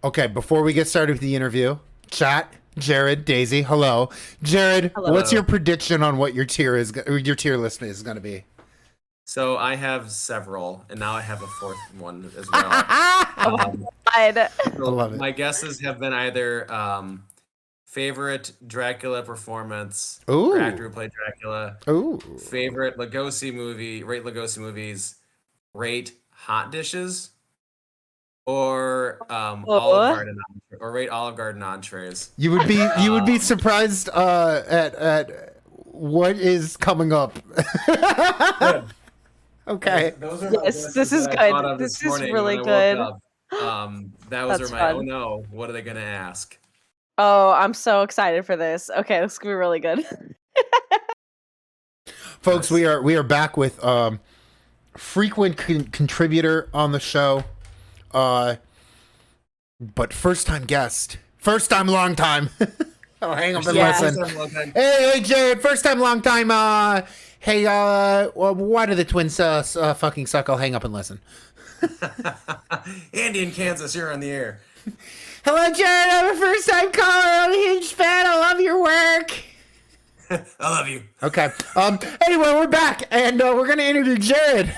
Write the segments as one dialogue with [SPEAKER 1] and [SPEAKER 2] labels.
[SPEAKER 1] Okay, before we get started with the interview, chat, Jared, Daisy, hello. Jared, what's your
[SPEAKER 2] Hello.
[SPEAKER 1] prediction on what your tier list is going to be?
[SPEAKER 2] So I have several, and now I have a fourth one as well.
[SPEAKER 3] Oh
[SPEAKER 2] Um,
[SPEAKER 3] my God.
[SPEAKER 1] I
[SPEAKER 2] so
[SPEAKER 1] love it.
[SPEAKER 2] my guesses have been either favorite Dracula performance or actor
[SPEAKER 1] Ooh.
[SPEAKER 2] who played Dracula,
[SPEAKER 1] Ooh.
[SPEAKER 2] favorite Lugosi movie, rate Lugosi movies, rate hot dishes, or Olive
[SPEAKER 3] Oh,
[SPEAKER 2] Garden or rate Olive Garden entrees.
[SPEAKER 1] You would be
[SPEAKER 2] Um,
[SPEAKER 1] surprised at what is coming up.
[SPEAKER 2] Good.
[SPEAKER 1] Okay.
[SPEAKER 2] Those are my
[SPEAKER 3] yes, this
[SPEAKER 2] guesses
[SPEAKER 3] is
[SPEAKER 2] that I thought
[SPEAKER 3] good.
[SPEAKER 2] of this
[SPEAKER 3] This is
[SPEAKER 2] morning when
[SPEAKER 3] really
[SPEAKER 2] I woke
[SPEAKER 3] good.
[SPEAKER 2] up. Those are
[SPEAKER 3] That's
[SPEAKER 2] my, oh
[SPEAKER 3] fun.
[SPEAKER 2] no, what are they gonna ask?
[SPEAKER 3] Oh, I'm so excited for this. Okay, this is gonna be really good.
[SPEAKER 1] Folks,
[SPEAKER 2] Nice.
[SPEAKER 1] we are back with frequent contributor on the show. Uh but first time guest. First time long time. Oh, hang up
[SPEAKER 2] First
[SPEAKER 1] and
[SPEAKER 2] time,
[SPEAKER 3] Yeah.
[SPEAKER 2] first
[SPEAKER 1] listen.
[SPEAKER 2] time, long time.
[SPEAKER 1] Hey, Jared, first time, long time. Hey, well, why do the twins fucking suck? I'll hang up and listen.
[SPEAKER 2] Andy in Kansas, you're on the air.
[SPEAKER 1] Hello, Jared. I'm a first time caller. I'm a huge fan. I love your work.
[SPEAKER 2] I love you.
[SPEAKER 1] Okay. Anyway, we're back, and we're gonna interview Jared.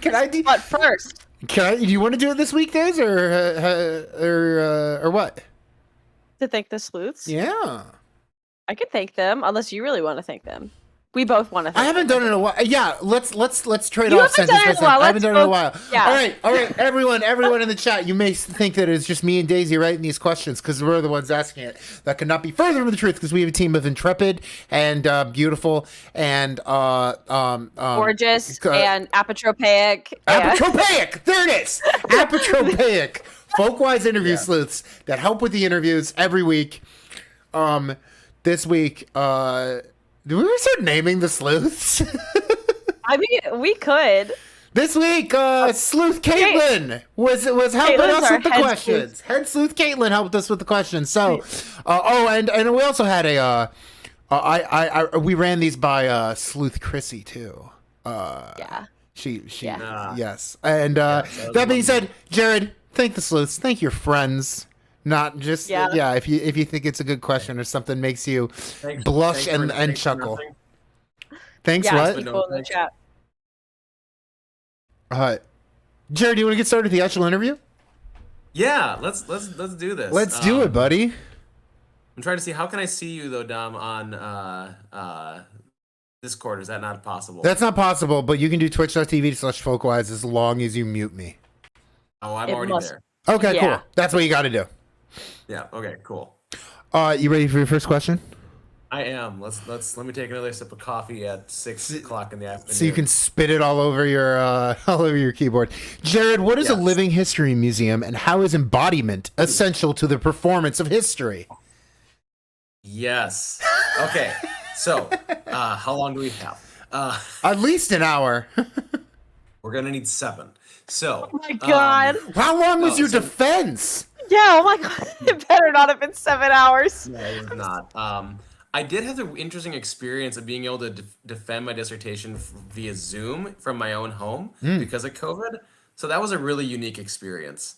[SPEAKER 1] Can I do?
[SPEAKER 3] But first,
[SPEAKER 1] Can I? Do you want to do it this week, Days, or what?
[SPEAKER 3] to thank the sleuths,
[SPEAKER 1] Yeah.
[SPEAKER 3] I could thank them, unless you really want to thank them. We both want to thank
[SPEAKER 1] I haven't
[SPEAKER 3] them.
[SPEAKER 1] done it in a while. Yeah, let's trade
[SPEAKER 3] You
[SPEAKER 1] off
[SPEAKER 3] haven't
[SPEAKER 1] sentence
[SPEAKER 3] done
[SPEAKER 1] by
[SPEAKER 3] it in a
[SPEAKER 1] sentence.
[SPEAKER 3] while.
[SPEAKER 1] I haven't
[SPEAKER 3] Let's
[SPEAKER 1] done it in a
[SPEAKER 3] both-
[SPEAKER 1] while.
[SPEAKER 3] yeah.
[SPEAKER 1] All right, everyone in the chat. You may think that it's just me and Daisy writing these questions because we're the ones asking it. That could not be further from the truth because we have a team of intrepid and beautiful and
[SPEAKER 3] Gorgeous and apotropaic.
[SPEAKER 1] apotropaic. There it is. Apotropaic. Folkwise interview
[SPEAKER 2] Yeah.
[SPEAKER 1] sleuths that help with the interviews every week. This week, do we start naming the sleuths?
[SPEAKER 3] I mean, we could.
[SPEAKER 1] This week, Sleuth Caitlin was helping
[SPEAKER 3] Caitlin's
[SPEAKER 1] us
[SPEAKER 3] our
[SPEAKER 1] with the
[SPEAKER 3] head
[SPEAKER 1] questions. Head Sleuth Caitlin helped us with the questions. So, and we also had we ran these by Sleuth Chrissy too.
[SPEAKER 3] Yeah.
[SPEAKER 1] She
[SPEAKER 3] Yeah.
[SPEAKER 1] yes. And
[SPEAKER 2] that was
[SPEAKER 1] that being
[SPEAKER 2] one.
[SPEAKER 1] said, Jared, thank the sleuths, thank your friends. Not just
[SPEAKER 3] Yeah.
[SPEAKER 1] if you think it's a good question or something makes you
[SPEAKER 2] Thanks-
[SPEAKER 1] blush
[SPEAKER 2] thanks for-
[SPEAKER 1] and
[SPEAKER 2] thanks for
[SPEAKER 1] chuckle.
[SPEAKER 2] nothing.
[SPEAKER 1] Thanks,
[SPEAKER 3] Yeah,
[SPEAKER 1] what?
[SPEAKER 3] people in the
[SPEAKER 2] Thanks.
[SPEAKER 3] chat.
[SPEAKER 1] Jared, do you want to get started with the actual interview?
[SPEAKER 2] Yeah, let's do this.
[SPEAKER 1] Let's do it, buddy.
[SPEAKER 2] I'm trying to see, how can I see you though, Dom, on Discord? Is that not possible?
[SPEAKER 1] That's not possible, but you can do twitch.tv/folkwise as long as you mute me.
[SPEAKER 2] Oh, I'm
[SPEAKER 3] It
[SPEAKER 2] already
[SPEAKER 3] must-
[SPEAKER 2] there.
[SPEAKER 1] Okay,
[SPEAKER 3] Yeah.
[SPEAKER 1] cool. That's what you got to do.
[SPEAKER 2] Yeah. Okay. Cool.
[SPEAKER 1] You ready for your first question?
[SPEAKER 2] I am. Let me take another sip of coffee at 6 o'clock in the afternoon.
[SPEAKER 1] So you can spit it all over your all over your keyboard. Jared, what is a
[SPEAKER 2] Yes.
[SPEAKER 1] living history museum, and how is embodiment essential to the performance of history?
[SPEAKER 2] Yes. Okay. So, how long do we have?
[SPEAKER 1] At least an hour.
[SPEAKER 2] We're gonna need 7. So.
[SPEAKER 3] Oh my God.
[SPEAKER 1] How long was
[SPEAKER 2] No,
[SPEAKER 1] your
[SPEAKER 2] so-
[SPEAKER 1] defense?
[SPEAKER 3] Yeah, oh my God. It better not have been 7 hours.
[SPEAKER 2] No, it was not. I did have the interesting experience of being able to defend my dissertation via Zoom from my own home because of COVID. So that was a really unique experience.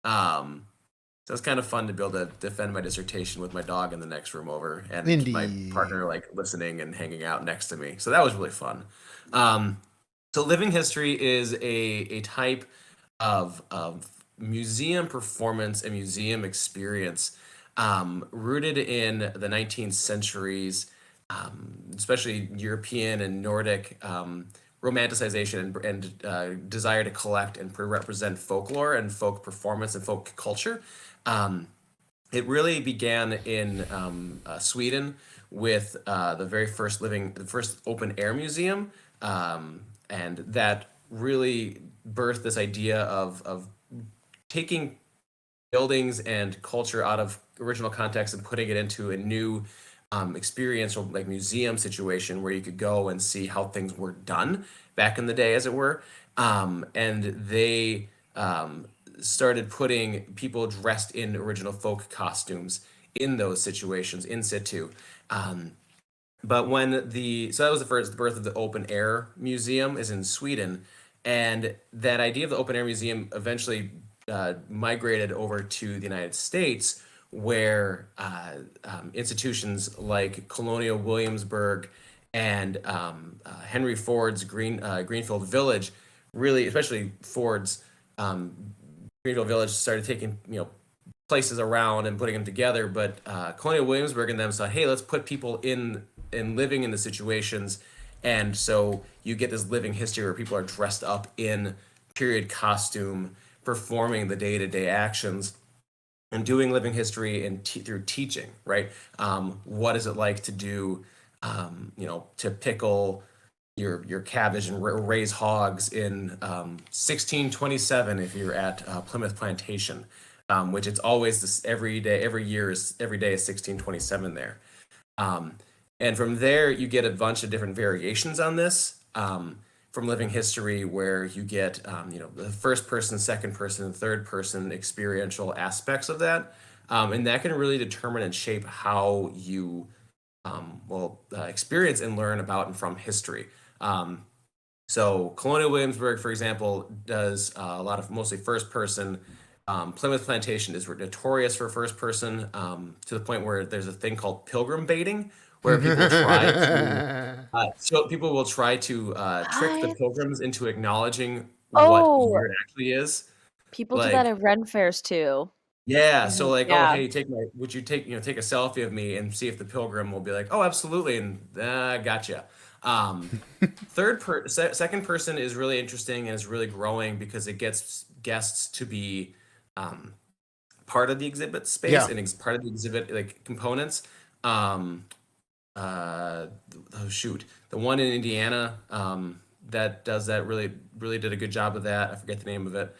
[SPEAKER 2] So it's kind of fun to be able to defend my dissertation with my dog in the next room over and my
[SPEAKER 1] Indeed.
[SPEAKER 2] partner like listening and hanging out next to me. So that was really fun. So living history is a type of museum performance and museum experience rooted in the 19th centuries, especially European and Nordic romanticization and desire to collect and represent folklore and folk performance and folk culture. It really began in Sweden with the first open air museum, and that really birthed this idea of taking buildings and culture out of original context and putting it into a new experiential like museum situation where you could go and see how things were done back in the day, as it were. And they started putting people dressed in original folk costumes in those situations in situ. But so that was the birth of the open air museum is in Sweden, and that idea of the open air museum eventually migrated over to the United States, where institutions like Colonial Williamsburg and Henry Ford's Greenfield Village, really, especially Ford's Greenfield Village, started taking places around and putting them together. But Colonial Williamsburg and them said, hey, let's put people in and living in the situations. And so you get this living history where people are dressed up in period costume, performing the day-to-day actions and doing living history and through teaching, right? What is it like to do, to pickle your cabbage and raise hogs in 1627 if you're at Plymouth Plantation, which it's always this every day is 1627 there. And from there you get a bunch of different variations on this from living history, where you get the first person, second person, third person experiential aspects of that, and that can really determine and shape how you experience and learn about and from history. So Colonial Williamsburg, for example, does a lot of mostly first person. Plymouth Plantation is notorious for first person, to the point where there's a thing called pilgrim baiting, where people will try to trick the
[SPEAKER 3] What?
[SPEAKER 2] pilgrims into acknowledging what
[SPEAKER 3] Oh,
[SPEAKER 2] year it actually is.
[SPEAKER 3] people do that
[SPEAKER 2] Like,
[SPEAKER 3] at Ren fairs too.
[SPEAKER 2] yeah, so like, oh,
[SPEAKER 3] Yeah.
[SPEAKER 2] hey, would you take a selfie of me, and see if the pilgrim will be like, oh, absolutely, and gotcha. Second person is really interesting and is really growing because it gets guests to be part of the exhibit space
[SPEAKER 1] Yeah.
[SPEAKER 2] and part of the exhibit like components. Oh shoot, the one in Indiana that does that really did a good job of that. I forget the name of it.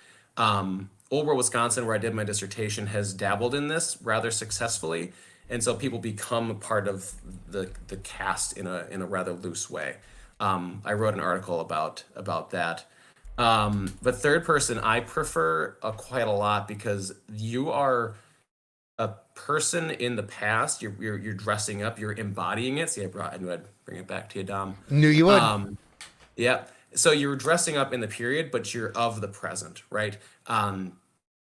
[SPEAKER 2] Old World, Wisconsin, where I did my dissertation, has dabbled in this rather successfully, and so people become a part of the cast in a rather loose way. I wrote an article about that. But third person, I prefer quite a lot, because you are a person in the past. You're dressing up. You're embodying it. See, I knew I'd bring it back to you, Dom.
[SPEAKER 1] Knew you would.
[SPEAKER 2] Yeah. So you're dressing up in the period, but you're of the present, right?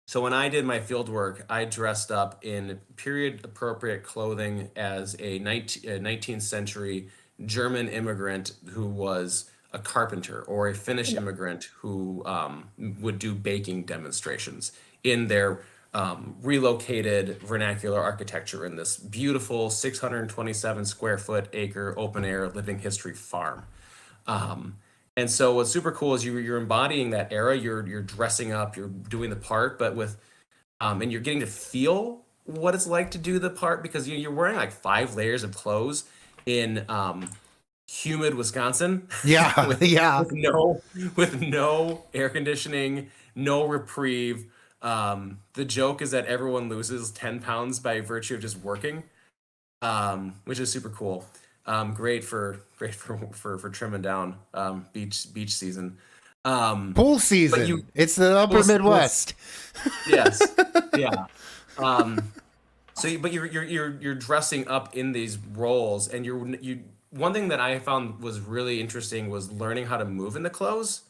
[SPEAKER 2] So when I did my field work, I dressed up in period appropriate clothing as a 19th century German immigrant who was a carpenter, or a Finnish immigrant who would do baking demonstrations in their relocated vernacular architecture in this beautiful 627 square foot acre open air living history farm. And so what's super cool is you're embodying that era. You're dressing up, you're doing the part, but with and you're getting to feel what it's like to do the part, because you're wearing like 5 layers of clothes in humid Wisconsin.
[SPEAKER 1] Yeah.
[SPEAKER 2] with no air conditioning, no reprieve. The joke is that everyone loses 10 pounds by virtue of just working, which is super cool. Great for trimming down beach season.
[SPEAKER 1] Pool season. It's the upper
[SPEAKER 2] Pool-
[SPEAKER 1] Midwest.
[SPEAKER 2] Yes, yeah. But you're dressing up in these roles, and one thing that I found was really interesting was learning how to move in the clothes.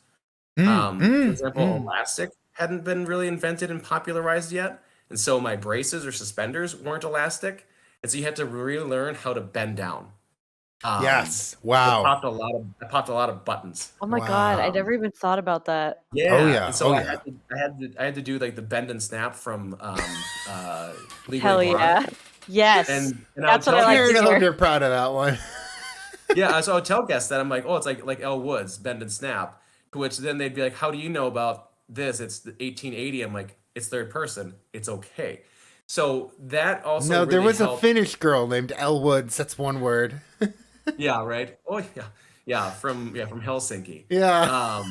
[SPEAKER 2] For example, elastic hadn't been really invented and popularized yet, and so my braces or suspenders weren't elastic, and so you had to really learn how to bend down.
[SPEAKER 1] Yes. Wow.
[SPEAKER 2] I popped a lot of buttons.
[SPEAKER 3] Oh my God, I
[SPEAKER 1] Wow.
[SPEAKER 3] never even thought about that.
[SPEAKER 2] Yeah.
[SPEAKER 1] Oh, yeah.
[SPEAKER 2] And so
[SPEAKER 1] Oh,
[SPEAKER 2] I
[SPEAKER 1] yeah.
[SPEAKER 2] had to do like the bend and snap from Legally
[SPEAKER 3] Hell
[SPEAKER 2] Blonde.
[SPEAKER 3] yeah. Yes.
[SPEAKER 2] And
[SPEAKER 3] That's
[SPEAKER 2] I'll
[SPEAKER 3] what I
[SPEAKER 2] tell
[SPEAKER 3] like
[SPEAKER 1] Here,
[SPEAKER 3] to
[SPEAKER 1] I hope
[SPEAKER 3] hear.
[SPEAKER 1] you're proud of that one.
[SPEAKER 2] yeah, so I would tell guests that I'm like, oh, it's like Elle Woods, bend and snap. To which then they'd be like, how do you know about this? It's the 1880. I'm like, it's third person. It's okay. So that also
[SPEAKER 1] No, there
[SPEAKER 2] really
[SPEAKER 1] was a
[SPEAKER 2] helped.
[SPEAKER 1] Finnish girl named Elle Woods. That's one word.
[SPEAKER 2] Yeah, right. Oh yeah, from Helsinki.
[SPEAKER 1] Yeah.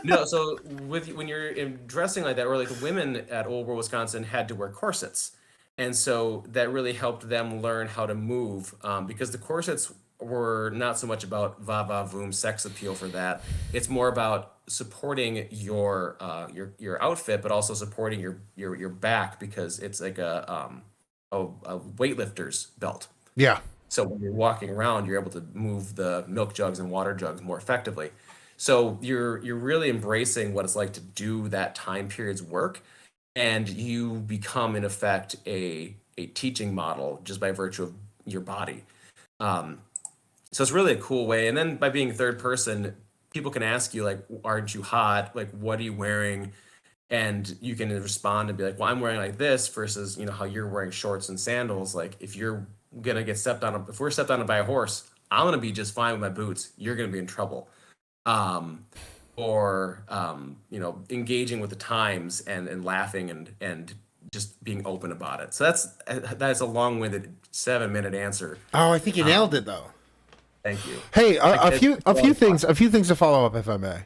[SPEAKER 2] No, so when you're dressing like that, or like the women at Old World, Wisconsin had to wear corsets, and so that really helped them learn how to move, because the corsets were not so much about va va voom sex appeal for that. It's more about supporting your outfit, but also supporting your back, because it's like a weightlifter's belt.
[SPEAKER 1] Yeah.
[SPEAKER 2] So when you're walking around, you're able to move the milk jugs and water jugs more effectively. So you're really embracing what it's like to do that time period's work. and you become in effect a teaching model just by virtue of your body. Um, so it's really a cool way. And then by being third person, people can ask you like, "Aren't you hot? Like, what are you wearing?" And you can respond and be like, "Well, I'm wearing like this," versus how you're wearing shorts and sandals. Like, if you're gonna get stepped on, if we're stepped on by a horse, I'm gonna be just fine with my boots. You're gonna be in trouble. Um, or engaging with the times and laughing and just being open about it. So that's a long-winded 7-minute answer.
[SPEAKER 1] Oh, I think you nailed it though.
[SPEAKER 2] Thank you.
[SPEAKER 1] Hey, a few things to follow up, if I may.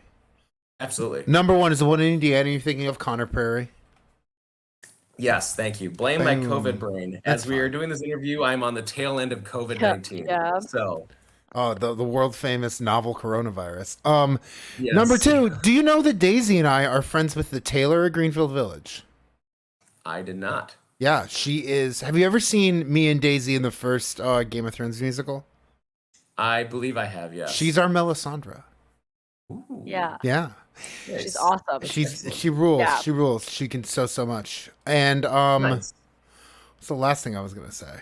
[SPEAKER 2] Absolutely.
[SPEAKER 1] Number one is the one in Indiana. You're thinking of Connor Prairie.
[SPEAKER 2] Yes, thank you. Blame my COVID brain. As we are doing this interview, I'm on the tail end of COVID-19.
[SPEAKER 3] Yeah.
[SPEAKER 2] So,
[SPEAKER 1] the world famous novel coronavirus.
[SPEAKER 2] yes.
[SPEAKER 1] Number two, do you know that Daisy and I are friends with the Taylor of Greenfield Village?
[SPEAKER 2] I did not.
[SPEAKER 1] Yeah, she is. Have you ever seen me and Daisy in the first Game of Thrones musical?
[SPEAKER 2] I believe I have, yes.
[SPEAKER 1] She's our Melisandre.
[SPEAKER 2] Ooh.
[SPEAKER 3] Yeah.
[SPEAKER 1] Yeah.
[SPEAKER 2] Nice.
[SPEAKER 3] She's awesome.
[SPEAKER 1] She rules.
[SPEAKER 3] Yeah.
[SPEAKER 1] She rules. She can so much. And
[SPEAKER 2] Nice.
[SPEAKER 1] what's the last thing I was gonna say?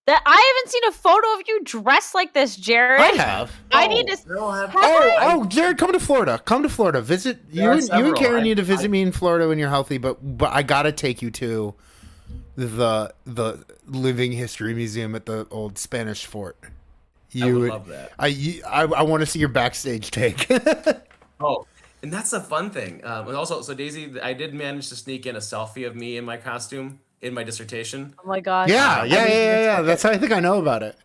[SPEAKER 3] That I haven't seen a photo of you dressed like this, Jared.
[SPEAKER 1] I have.
[SPEAKER 3] I need to.
[SPEAKER 1] Jared, come to Florida. Come to Florida. Visit you and Karen need to visit me in Florida when you're healthy. But I gotta take you to the Living History Museum at the old Spanish fort.
[SPEAKER 2] I would love that.
[SPEAKER 1] I want to see your backstage take.
[SPEAKER 2] Oh, and that's a fun thing. And also, so Daisy, I did manage to sneak in a selfie of me in my costume in my dissertation.
[SPEAKER 3] Oh my god.
[SPEAKER 1] Yeah. That's how I think I know about it.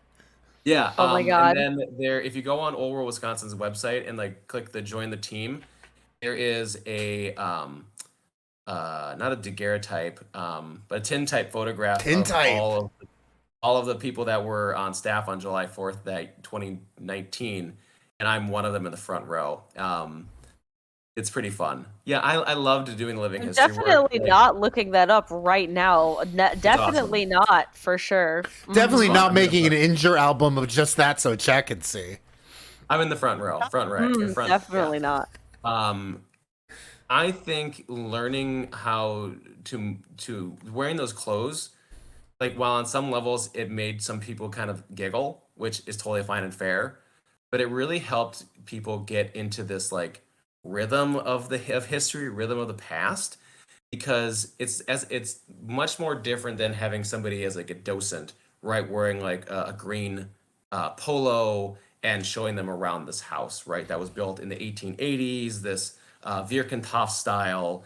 [SPEAKER 2] Yeah.
[SPEAKER 3] Oh my god.
[SPEAKER 2] And then if you go on Old World Wisconsin's website and like click the join the team, there is a not a daguerreotype, but a tintype photograph of all of the people that were on staff on July 4th, that 2019, and I'm one of them in the front row. It's pretty fun. Yeah, I loved doing living history work.
[SPEAKER 3] Definitely not looking that up right now. Definitely not, for sure.
[SPEAKER 1] Definitely not making an Injure album of just that so Jack can see.
[SPEAKER 2] I'm in the front row, front right.
[SPEAKER 3] Definitely not.
[SPEAKER 2] I think learning how to wearing those clothes, like while on some levels it made some people kind of giggle, which is totally fine and fair, but it really helped people get into this like rhythm of history, rhythm of the past, because it's much more different than having somebody as like a docent, right, wearing like a green polo and showing them around this house, right, that was built in the 1880s, this Virkenthof style,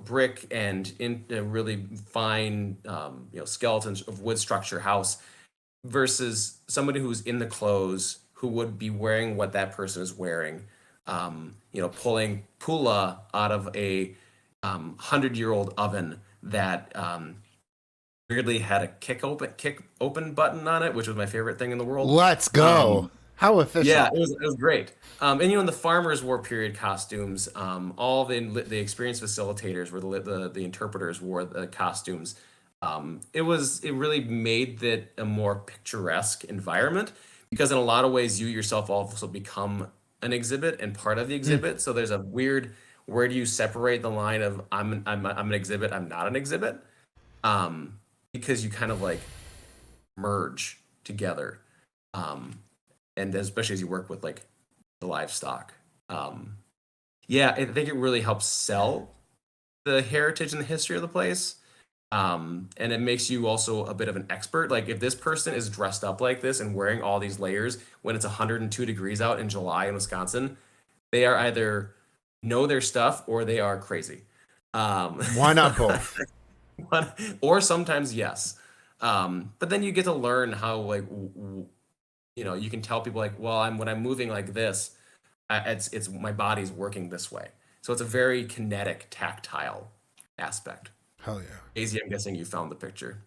[SPEAKER 2] brick and in a really fine, skeletons of wood structure house, versus somebody who's in the clothes who would be wearing what that person is wearing, pulling pula out of a 100-year-old oven that weirdly had a kick open button on it, which was my favorite thing in the world.
[SPEAKER 1] Let's go. How efficient.
[SPEAKER 2] Yeah, it was great. And in the Farmers War period costumes, all the experienced facilitators, were the interpreters, wore the costumes. It really made that a more picturesque environment, because in a lot of ways you yourself also become an exhibit and part of the exhibit. So there's a weird, where do you separate the line of I'm an exhibit, I'm not an exhibit, because you kind of like merge together. And especially as you work with like the livestock. I think it really helps sell the heritage and the history of the place. And it makes you also a bit of an expert. Like if this person is dressed up like this and wearing all these layers when it's 102 degrees out in July in Wisconsin, they are either know their stuff or they are crazy.
[SPEAKER 1] Why not both?
[SPEAKER 2] Or sometimes yes. But then you get to learn how like you can tell people like, well, when I'm moving like this, it's my body's working this way. So it's a very kinetic, tactile aspect.
[SPEAKER 1] Hell yeah.
[SPEAKER 2] Daisy, I'm guessing you found the picture.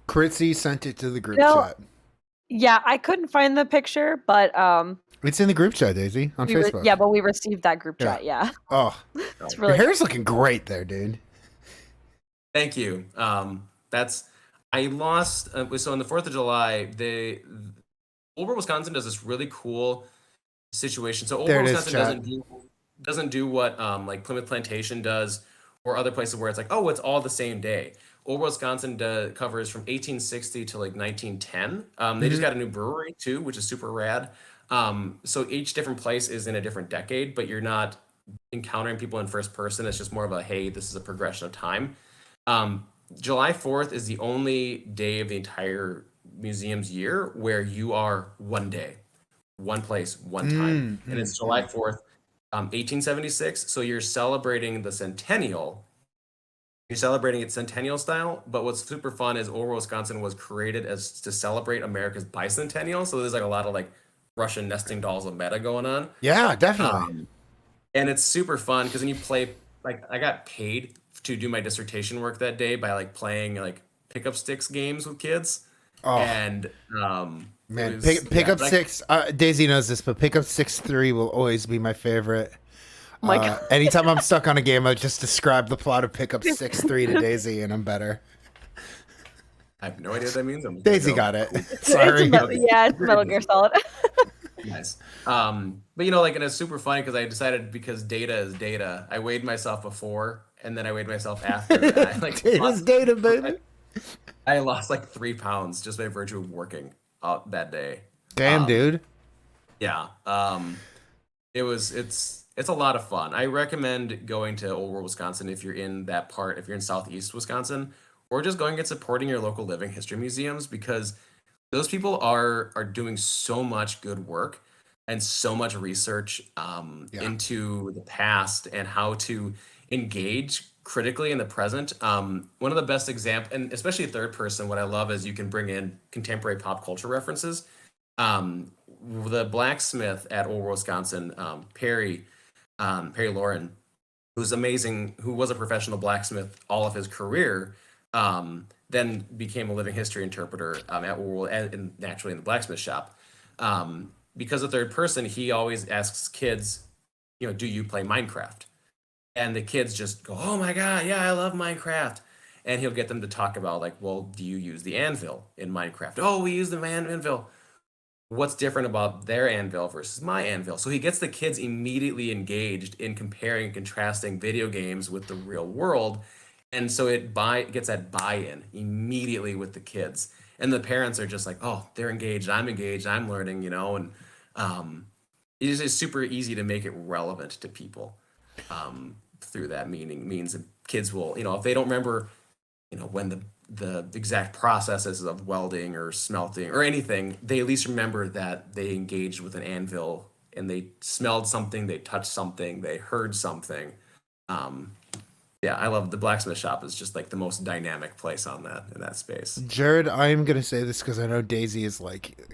[SPEAKER 1] Critzy sent it to the group chat.
[SPEAKER 3] Yeah, I couldn't find the picture, but
[SPEAKER 1] it's in the group chat, Daisy, on Facebook.
[SPEAKER 3] But we received that group chat. Yeah.
[SPEAKER 1] Oh,
[SPEAKER 3] it's really
[SPEAKER 1] your hair's looking great there, dude.
[SPEAKER 2] Thank you. I lost. So on the 4th of July, Old World Wisconsin does this really cool situation. So Old World Wisconsin doesn't do doesn't do what like Plymouth Plantation does, or other places where it's like, oh, it's all the same day. Old Wisconsin covers from 1860 to like 1910. They just got a new brewery too, which is super rad. So each different place is in a different decade, but you're not encountering people in first person. It's just more of a, hey, this is a progression of time. July 4th is the only day of the entire museum's year where you are one day, one place, one time. And it's July 4th, 1876. So you're celebrating the centennial. You're celebrating it centennial style, but what's super fun is Orwell, Wisconsin was created as to celebrate America's bicentennial. So there's like a lot of like Russian nesting dolls of meta going on.
[SPEAKER 1] Yeah, definitely.
[SPEAKER 2] And it's super fun because then you play, like, I got paid to do my dissertation work that day by like playing like pickup sticks games with kids.
[SPEAKER 1] Oh.
[SPEAKER 2] And
[SPEAKER 1] man, pickup six. Daisy knows this, but pickup 6-3 will always be my favorite.
[SPEAKER 3] My God.
[SPEAKER 1] Anytime I'm stuck on a game, I just describe the plot of pickup 6-3 to Daisy, and I'm better.
[SPEAKER 2] I have no idea what that means.
[SPEAKER 1] Daisy got it. Sorry.
[SPEAKER 3] It's Metal Gear Solid.
[SPEAKER 2] Nice. But you know, like, and it's super funny because I decided, because data is data, I weighed myself before and then I weighed myself after. And I, like,
[SPEAKER 1] Data's data, baby.
[SPEAKER 2] I lost like 3 pounds just by virtue of working out that day.
[SPEAKER 1] Damn, dude.
[SPEAKER 2] Yeah. It's a lot of fun. I recommend going to Old World, Wisconsin if you're in that part, if you're in Southeast Wisconsin, or just going and supporting your local living history museums, because those people are doing so much good work and so much research into the past and how to engage critically in the present. One of the best examples, and especially third person, what I love is you can bring in contemporary pop culture references. The blacksmith at Old World, Wisconsin, Perry Lauren, who's amazing, who was a professional blacksmith all of his career, then became a living history interpreter at World and naturally in the blacksmith shop. Because of third person, he always asks kids, you know, do you play Minecraft? And the kids just go, oh my God, yeah, I love Minecraft. And he'll get them to talk about, like, well, do you use the anvil in Minecraft? Oh, we use the anvil. What's different about their anvil versus my anvil? So he gets the kids immediately engaged in comparing and contrasting video games with the real world. And so it gets that buy-in immediately with the kids. And the parents are just like, oh, they're engaged, I'm learning, you know, and it's just super easy to make it relevant to people through that means that kids will, you know, if they don't remember, you know, when the exact processes of welding or smelting or anything, they at least remember that they engaged with an anvil and they smelled something, they touched something, they heard something. Yeah, I love the blacksmith shop. Is just like the most dynamic place in that space.
[SPEAKER 1] Jared, I'm gonna say this because I know Daisy is like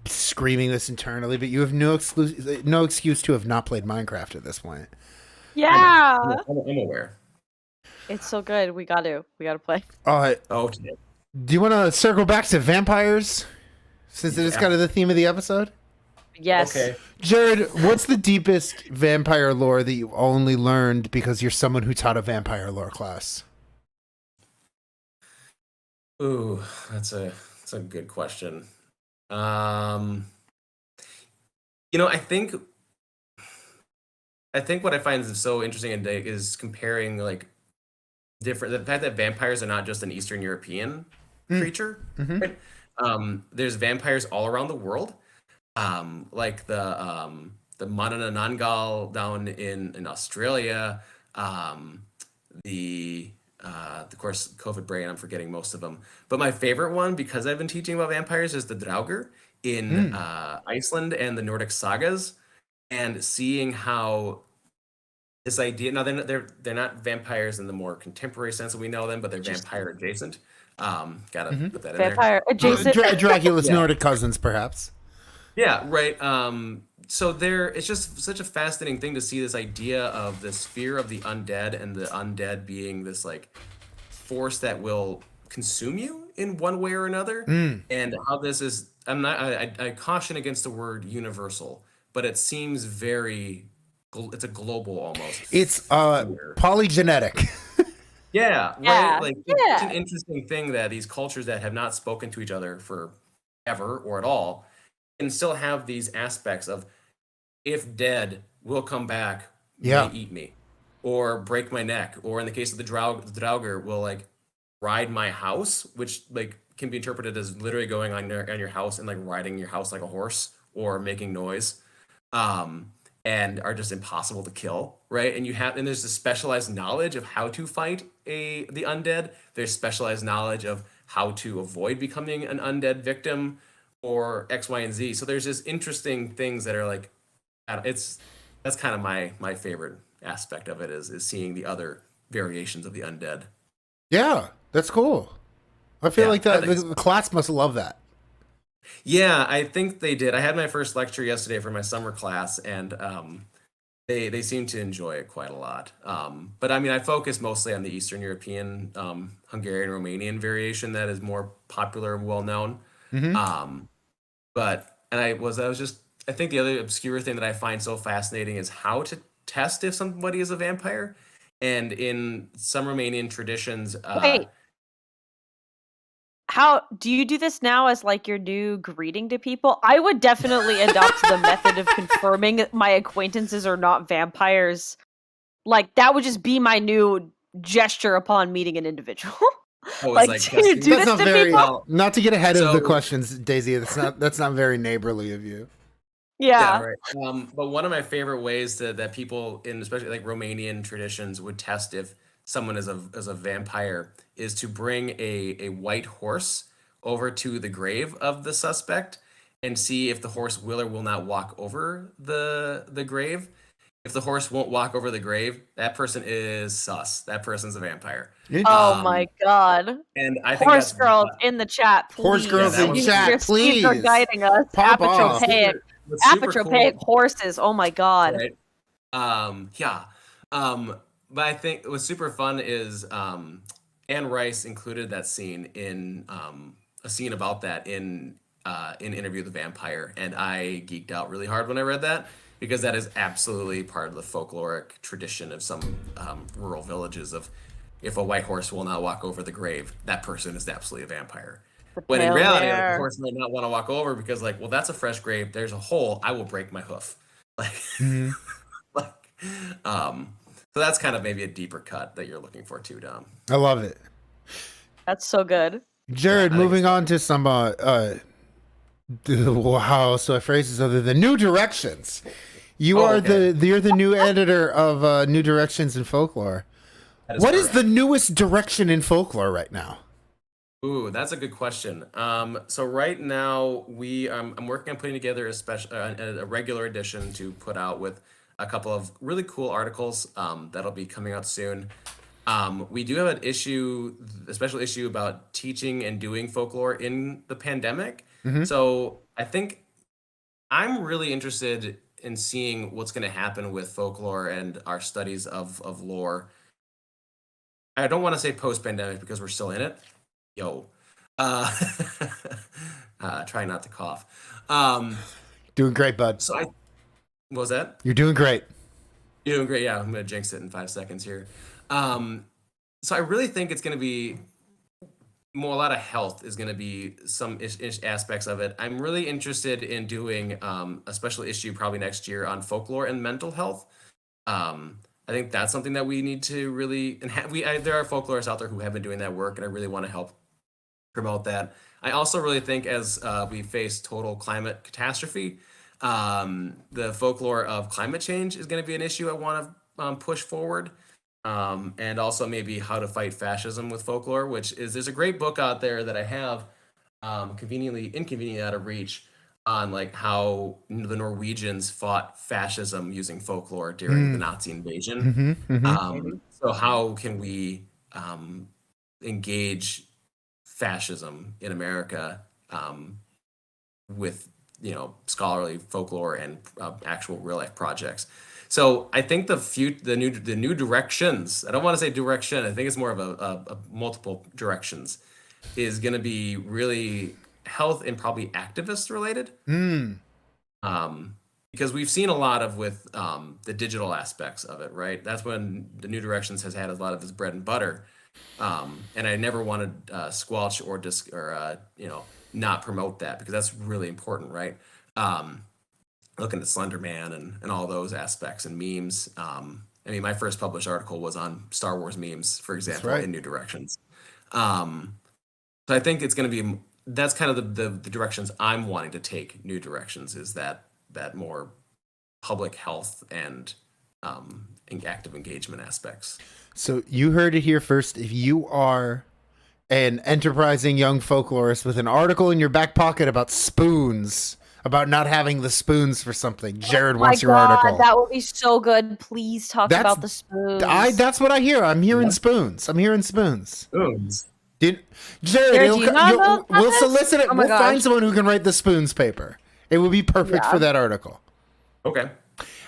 [SPEAKER 1] screaming this internally, but you have no excuse to have not played Minecraft at this point.
[SPEAKER 3] Yeah,
[SPEAKER 2] I'm aware.
[SPEAKER 3] It's so good. We gotta play.
[SPEAKER 2] Okay.
[SPEAKER 1] Do you want to circle back to vampires, since it is kind of the theme of the episode?
[SPEAKER 3] Yes.
[SPEAKER 2] Okay.
[SPEAKER 1] Jared, what's the deepest vampire lore that you only learned because you're someone who taught a vampire lore class?
[SPEAKER 2] Ooh, that's a good question. You know, I think what I find is so interesting is comparing like the fact that vampires are not just an Eastern European creature. Right? There's vampires all around the world. Like the Mananangal down in Australia, of course, COVID brain, I'm forgetting most of them. But my favorite one, because I've been teaching about vampires, is the Draugr in Iceland and the Nordic sagas, and seeing how this idea, now they're not vampires in the more contemporary sense that we know them, but they're vampire adjacent. Gotta put that in there.
[SPEAKER 3] Vampire adjacent.
[SPEAKER 1] Dracula's Nordic cousins, perhaps.
[SPEAKER 2] Yeah, right. So it's just such a fascinating thing to see this idea of this fear of the undead, and the undead being this like force that will consume you in one way or another, and how this is. I caution against the word universal, but it seems it's a global almost.
[SPEAKER 1] It's polygenetic.
[SPEAKER 2] Yeah,
[SPEAKER 3] Yeah.
[SPEAKER 2] right. Like it's an interesting thing that these cultures that have not spoken to each other for ever or at all can still have these aspects of, if dead, we'll come back may
[SPEAKER 1] Yeah.
[SPEAKER 2] eat me or break my neck, or in the case of the Draugr, will like ride my house, which like can be interpreted as literally going on your house and like riding your house like a horse or making noise, um, and are just impossible to kill, right? And there's a specialized knowledge of how to fight the undead. There's specialized knowledge of how to avoid becoming an undead victim or X, Y, and Z. So there's just interesting things that are like, it's that's kind of my favorite aspect of it is seeing the other variations of the undead.
[SPEAKER 1] Yeah, that's cool. I feel
[SPEAKER 2] Yeah,
[SPEAKER 1] like
[SPEAKER 2] I
[SPEAKER 1] that
[SPEAKER 2] think
[SPEAKER 1] the
[SPEAKER 2] so.
[SPEAKER 1] class must love that.
[SPEAKER 2] Yeah, I think they did. I had my first lecture yesterday for my summer class, and they seem to enjoy it quite a lot. But I mean, I focus mostly on the Eastern European, Hungarian, Romanian variation that is more popular and well known.
[SPEAKER 1] Hmm.
[SPEAKER 2] Um, but and I was just I think the other obscure thing that I find so fascinating is how to test if somebody is a vampire. And in some Romanian traditions,
[SPEAKER 3] Wait, how do you do this now as like your new greeting to people? I would definitely adopt the method of confirming my acquaintances are not vampires. Like that would just be my new gesture upon meeting an individual.
[SPEAKER 2] oh, it's
[SPEAKER 3] Like,
[SPEAKER 2] like
[SPEAKER 3] do you
[SPEAKER 2] testing.
[SPEAKER 3] do
[SPEAKER 1] That's
[SPEAKER 3] this
[SPEAKER 1] not
[SPEAKER 3] to
[SPEAKER 1] very.
[SPEAKER 3] people?
[SPEAKER 2] Well,
[SPEAKER 1] Not to get ahead of the
[SPEAKER 2] so
[SPEAKER 1] questions, Daisy. That's not very neighborly of you.
[SPEAKER 2] yeah,
[SPEAKER 3] Yeah.
[SPEAKER 2] right. But one of my favorite ways that people in especially like Romanian traditions would test if someone is a vampire is to bring a white horse over to the grave of the suspect and see if the horse will or will not walk over the grave. If the horse won't walk over the grave, that person is sus. That person's a vampire.
[SPEAKER 3] Oh
[SPEAKER 1] Interesting.
[SPEAKER 3] my
[SPEAKER 2] Um,
[SPEAKER 3] god.
[SPEAKER 2] and I think
[SPEAKER 3] Horse
[SPEAKER 2] that's
[SPEAKER 3] girls in the chat,
[SPEAKER 1] Horse
[SPEAKER 2] yeah,
[SPEAKER 3] please.
[SPEAKER 1] girls
[SPEAKER 2] that
[SPEAKER 1] in
[SPEAKER 2] one's
[SPEAKER 3] Your
[SPEAKER 1] chat,
[SPEAKER 3] sleeves are
[SPEAKER 1] please
[SPEAKER 3] guiding us.
[SPEAKER 1] pop off.
[SPEAKER 2] what's super
[SPEAKER 3] Apotropaic
[SPEAKER 2] cool,
[SPEAKER 3] horses. Oh my god.
[SPEAKER 2] right? Yeah. But I think what's super fun is Anne Rice included that scene in a scene about that in Interview with the Vampire, and I geeked out really hard when I read that because that is absolutely part of the folkloric tradition of some rural villages of if a white horse will not walk over the grave, that person is absolutely a vampire.
[SPEAKER 3] The
[SPEAKER 2] When in
[SPEAKER 3] pale
[SPEAKER 2] reality, like the
[SPEAKER 3] mare.
[SPEAKER 2] horse might not want to walk over because like, well, that's a fresh grave. There's a hole. I will break my hoof. Like
[SPEAKER 1] Hmm.
[SPEAKER 2] like, um, so that's kind of maybe a deeper cut that you're looking for too, Dom.
[SPEAKER 1] I love it,
[SPEAKER 3] That's so good.
[SPEAKER 2] Yeah,
[SPEAKER 1] Jared.
[SPEAKER 2] I think it's
[SPEAKER 1] Moving
[SPEAKER 2] fun.
[SPEAKER 1] on to some wow. So I phrase this other than new directions. You
[SPEAKER 2] Oh,
[SPEAKER 1] are
[SPEAKER 2] okay,
[SPEAKER 1] you're the new editor of New Directions in Folklore.
[SPEAKER 2] that is
[SPEAKER 1] What is the
[SPEAKER 2] correct.
[SPEAKER 1] newest direction in folklore right now?
[SPEAKER 2] Ooh, that's a good question. So right now I'm working on putting together a regular edition to put out with a couple of really cool articles that'll be coming out soon. We do have a special issue about teaching and doing folklore in the pandemic.
[SPEAKER 1] Hmm.
[SPEAKER 2] So I think I'm really interested in seeing what's going to happen with folklore and our studies of lore. I don't want to say post-pandemic because we're still in it. Yo, uh, try not to cough. Um,
[SPEAKER 1] Doing great, bud.
[SPEAKER 2] so I what was that?
[SPEAKER 1] You're doing great.
[SPEAKER 2] You're doing great. Yeah, I'm gonna jinx it in 5 seconds here. Um, so I really think it's gonna be more a lot of health is gonna be some aspects of it. I'm really interested in doing a special issue probably next year on folklore and mental health. I think that's something that we need to really and there are folklorists out there who have been doing that work, and I really want to help promote that. I also really think as we face total climate catastrophe, the folklore of climate change is going to be an issue I want to push forward. And also maybe how to fight fascism with folklore, which is there's a great book out there that I have inconveniently out of reach on like how the Norwegians fought fascism using folklore during the
[SPEAKER 1] Mm.
[SPEAKER 2] Nazi invasion.
[SPEAKER 1] Hmm. Hmm.
[SPEAKER 2] So how can we engage fascism in America with scholarly folklore and actual real life projects? So I think the new directions. I don't want to say direction. I think it's more of a multiple directions is going to be really health and probably activist related.
[SPEAKER 1] Mm.
[SPEAKER 2] Because we've seen a lot of with the digital aspects of it, right? That's when the New Directions has had a lot of its bread and butter, and I never want to squelch or not promote that because that's really important, right? looking at Slender Man and all those aspects and memes. I mean, my first published article was on Star Wars memes, for example,
[SPEAKER 1] right.
[SPEAKER 2] in New Directions. So I think it's going to be that's kind of the directions I'm wanting to take. New Directions is that more public health and active engagement aspects.
[SPEAKER 1] So you heard it here first. If you are an enterprising young folklorist with an article in your back pocket about spoons, about not having the spoons for something, Jared wants your article.
[SPEAKER 3] That would be so good. Please talk about the spoons.
[SPEAKER 1] That's what I hear. I'm hearing spoons. I'm hearing spoons.
[SPEAKER 2] Spoons.
[SPEAKER 1] Jared, we'll solicit it.
[SPEAKER 3] Oh
[SPEAKER 1] We'll find someone who can write the spoons paper. It would be perfect for that article.
[SPEAKER 2] Okay.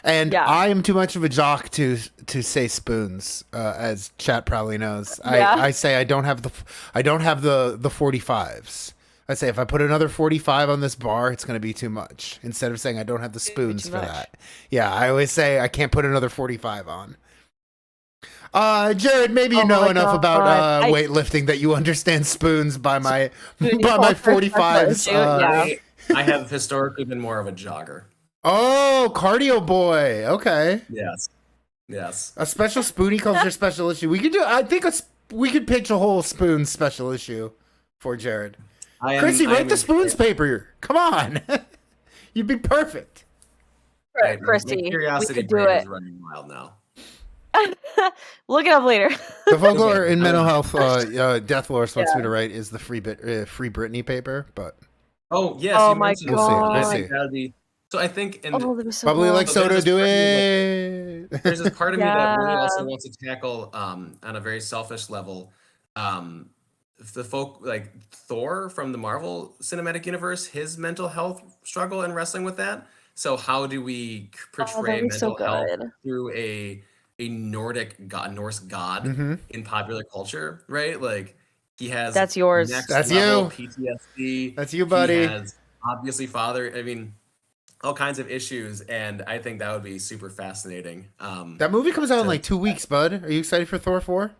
[SPEAKER 1] And I am too much of a jock to say spoons, as chat probably knows. I say I don't have the 45s. I say if I put another 45 on this bar, it's going to be too much. Instead of saying I don't have the spoons for that. Yeah, I always say I can't put another 45 on. Jared, maybe you know enough about weightlifting that you understand spoons by my 45s.
[SPEAKER 2] I have historically been more of a jogger.
[SPEAKER 1] Oh, cardio boy. Okay.
[SPEAKER 2] Yes.
[SPEAKER 1] A special spoonie culture special issue. We could do. I think we could pitch a whole spoon special issue for Jared. Chrissy, write the spoons paper. Come on. You'd be perfect.
[SPEAKER 3] Right, Chrissy.
[SPEAKER 2] Curiosity brain is running wild now.
[SPEAKER 3] Look it up later.
[SPEAKER 1] The Folklore in mental health Death Lords wants me to write is the free Britney paper, but
[SPEAKER 2] yes.
[SPEAKER 3] Oh my god.
[SPEAKER 1] We'll see.
[SPEAKER 2] So I think
[SPEAKER 1] probably like soda. Do it.
[SPEAKER 2] There's this part of me that really also wants to tackle on a very selfish level. The folk like Thor from the Marvel Cinematic Universe, his mental health struggle and wrestling with that. So how do we portray mental health through a Nordic god, Norse god in popular culture, right? Like he has
[SPEAKER 3] that's yours.
[SPEAKER 1] That's you.
[SPEAKER 2] PTSD.
[SPEAKER 1] That's you, buddy.
[SPEAKER 2] He has obviously father. I mean, all kinds of issues, and I think that would be super fascinating.
[SPEAKER 1] That movie comes out in like 2 weeks, bud. Are you excited for Thor 4?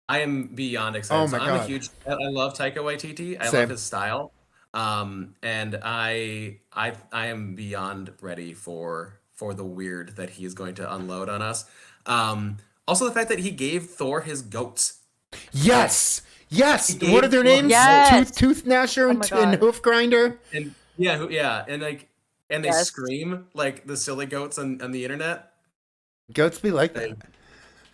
[SPEAKER 2] I am beyond excited.
[SPEAKER 1] Oh my God.
[SPEAKER 2] I love Taika Waititi. I love his style. And I am beyond ready for the weird that he is going to unload on us. Also the fact that he gave Thor his goats.
[SPEAKER 1] Yes. What are their names?
[SPEAKER 3] Yes.
[SPEAKER 1] Tooth Gnasher and Hoof Grinder.
[SPEAKER 2] And and they scream like the silly goats on the internet.
[SPEAKER 1] Goats be like that.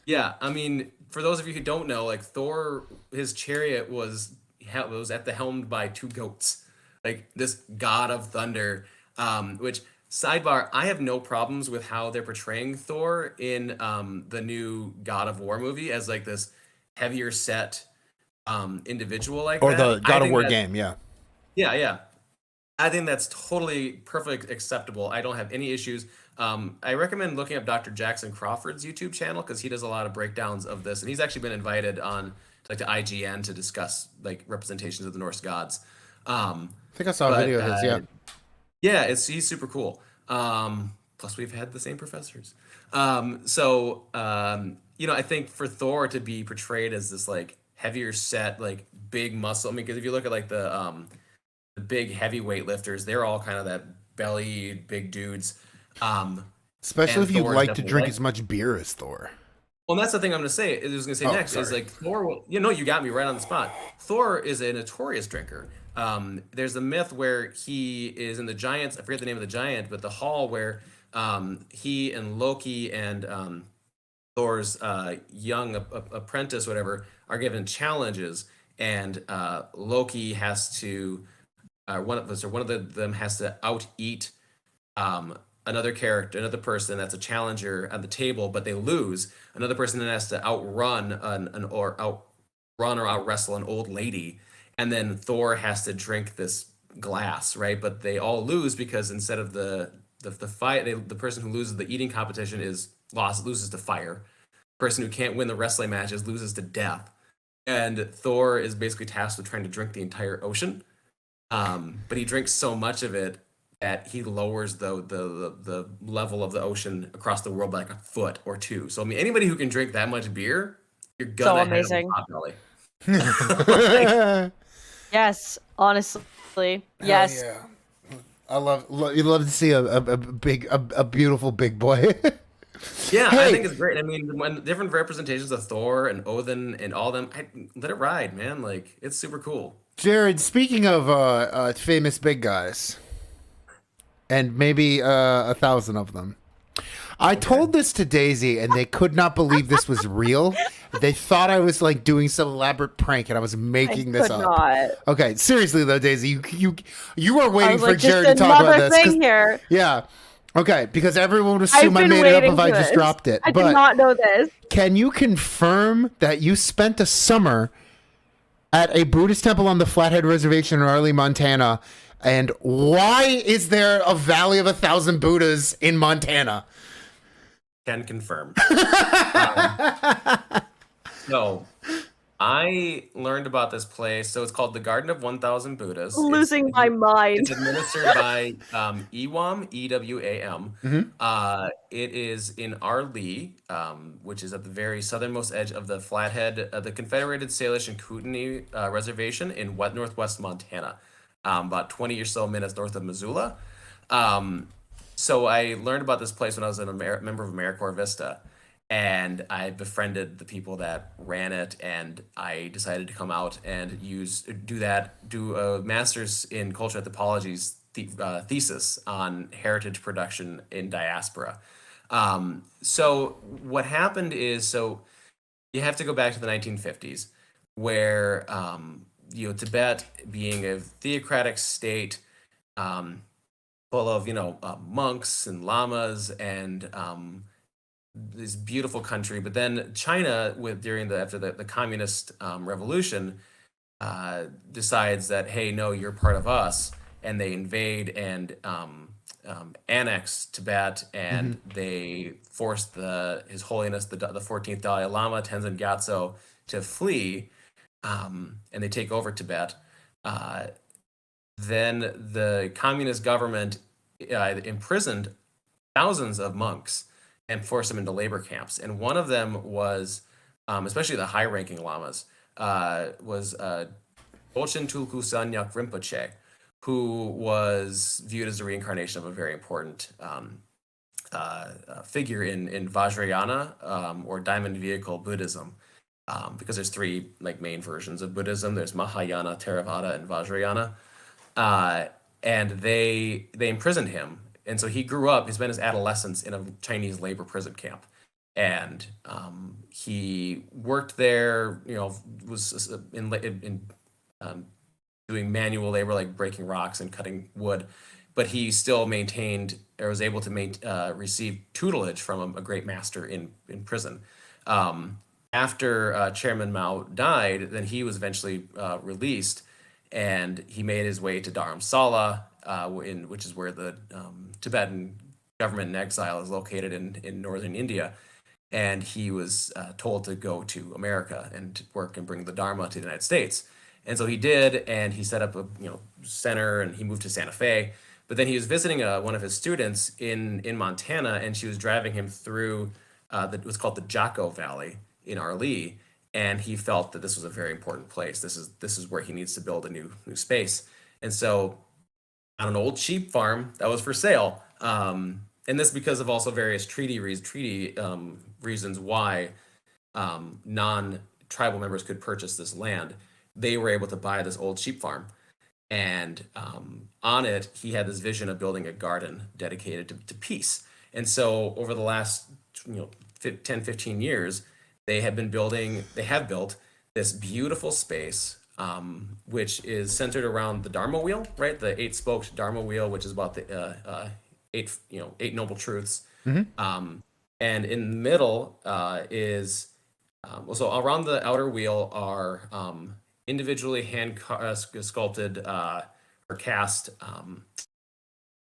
[SPEAKER 2] Yeah, I mean, for those of you who don't know, like Thor, his chariot was at the helm by 2 goats, like this god of thunder. Which sidebar, I have no problems with how they're portraying Thor in the new God of War movie as like this heavier set individual like
[SPEAKER 1] or
[SPEAKER 2] that.
[SPEAKER 1] Or the God of War game, yeah.
[SPEAKER 2] Yeah. I think that's totally perfectly acceptable. I don't have any issues. I recommend looking up Dr. Jackson Crawford's YouTube channel because he does a lot of breakdowns of this, and he's actually been invited on to IGN to discuss like representations of the Norse gods.
[SPEAKER 1] I think I saw a video of his.
[SPEAKER 2] Yeah, he's super cool. Plus, we've had the same professors. I think for Thor to be portrayed as this like heavier set, like big muscle. I mean, because if you look at like the big heavy weightlifters, they're all kind of that belly big dudes.
[SPEAKER 1] Especially if you like to drink as much beer as Thor.
[SPEAKER 2] Well, that's the thing I'm going to say. I was going to say next is like Thor. You got me right on the spot. Thor is a notorious drinker. There's a myth where he is in the giants. I forget the name of the giant, but the hall where he and Loki and Thor's young apprentice, whatever, are given challenges, and Loki has to. One of them has to out-eat another person that's a challenger at the table, but they lose. Another person then has to outrun or out-wrestle an old lady, and then Thor has to drink this glass, right? But they all lose because instead of the fight, the person who loses the eating competition loses to fire. The person who can't win the wrestling matches loses to death. And Thor is basically tasked with trying to drink the entire ocean. But he drinks so much of it that he lowers the level of the ocean across the world by like a foot or 2. So I mean, anybody who can drink that much beer, you're gonna have a pot belly.
[SPEAKER 3] Yes, honestly, yes.
[SPEAKER 1] Yeah. You love to see a beautiful big boy.
[SPEAKER 2] Yeah, I
[SPEAKER 1] Hey,
[SPEAKER 2] think it's great. I mean, when different representations of Thor and Odin and all them, let it ride, man. Like it's super cool.
[SPEAKER 1] Jared. Speaking of famous big guys, and maybe 1,000 of them. I
[SPEAKER 2] Okay.
[SPEAKER 1] told this to Daisy, and they could not believe this was real. They thought I was like doing some elaborate prank, and I was
[SPEAKER 3] I
[SPEAKER 1] making this
[SPEAKER 3] could
[SPEAKER 1] up.
[SPEAKER 3] not.
[SPEAKER 1] Okay, seriously though, Daisy, you are
[SPEAKER 3] I
[SPEAKER 1] waiting
[SPEAKER 3] was
[SPEAKER 1] for
[SPEAKER 3] like, just
[SPEAKER 1] Jared to talk about
[SPEAKER 3] another
[SPEAKER 1] this, because
[SPEAKER 3] thing here.
[SPEAKER 1] yeah, okay, because everyone would
[SPEAKER 3] I've
[SPEAKER 1] assume I
[SPEAKER 3] been
[SPEAKER 1] made it up
[SPEAKER 3] waiting
[SPEAKER 1] if I
[SPEAKER 3] for
[SPEAKER 1] just
[SPEAKER 3] this.
[SPEAKER 1] dropped it.
[SPEAKER 3] I did
[SPEAKER 1] But
[SPEAKER 3] not know this.
[SPEAKER 1] can you confirm that you spent a summer at a Buddhist temple on the Flathead Reservation in Arley, Montana? And why is there a Valley of 1,000 Buddhas in Montana?
[SPEAKER 2] Can confirm. Um, so I learned about this place. So it's called the Garden of 1,000 Buddhas.
[SPEAKER 3] Losing my mind.
[SPEAKER 2] It's administered by EWAM, EWAM.
[SPEAKER 1] Mhm.
[SPEAKER 2] It is in Arlee, which is at the very southernmost edge of the Flathead, the Confederated Salish and Kootenai Reservation in northwest Montana, about 20 or so minutes north of Missoula. Um, so I learned about this place when I was a member of AmeriCorps Vista, and I befriended the people that ran it, and I decided to come out and do a master's in cultural anthropology's thesis on heritage production in diaspora. So what happened is, so you have to go back to the 1950s, where Tibet, being a theocratic state, um, full of monks and lamas and this beautiful country. But then China, after the communist revolution, decides that, hey, no, you're part of us, and they invade and annex Tibet, and they force His Holiness the 14th Dalai Lama Tenzin Gyatso to flee, and they take over Tibet. Uh, then the communist government imprisoned thousands of monks and forced them into labor camps. And one of them was, especially the high-ranking lamas, was Dolchen Tulku Sanyak Rinpoche, who was viewed as a reincarnation of a very important figure in Vajrayana, or Diamond Vehicle Buddhism. Because there's three main versions of Buddhism. There's Mahayana, Theravada, and Vajrayana. And they imprisoned him, and so he grew up. He spent his adolescence in a Chinese labor prison camp, and he worked there. Was in doing manual labor like breaking rocks and cutting wood, but he still maintained or was able to receive tutelage from a great master in prison. After Chairman Mao died, then he was eventually released, and he made his way to Dharamsala, which is where the Tibetan government in exile is located in northern India. And he was told to go to America and work and bring the Dharma to the United States. And so he did, and he set up a center, and he moved to Santa Fe. But then he was visiting one of his students in Montana, and she was driving him through what's called the Jocko Valley in Arlee, and he felt that this was a very important place. This is where he needs to build a new space. And so on an old sheep farm that was for sale, and this because of also various treaty reasons why non-tribal members could purchase this land, they were able to buy this old sheep farm. And on it, he had this vision of building a garden dedicated to peace. And so over the last 10, 15 years, they have built this beautiful space, which is centered around the Dharma wheel, right? The 8-spoked Dharma wheel, which is about the eight noble truths. And in the middle is so around the outer wheel are individually hand sculpted or cast.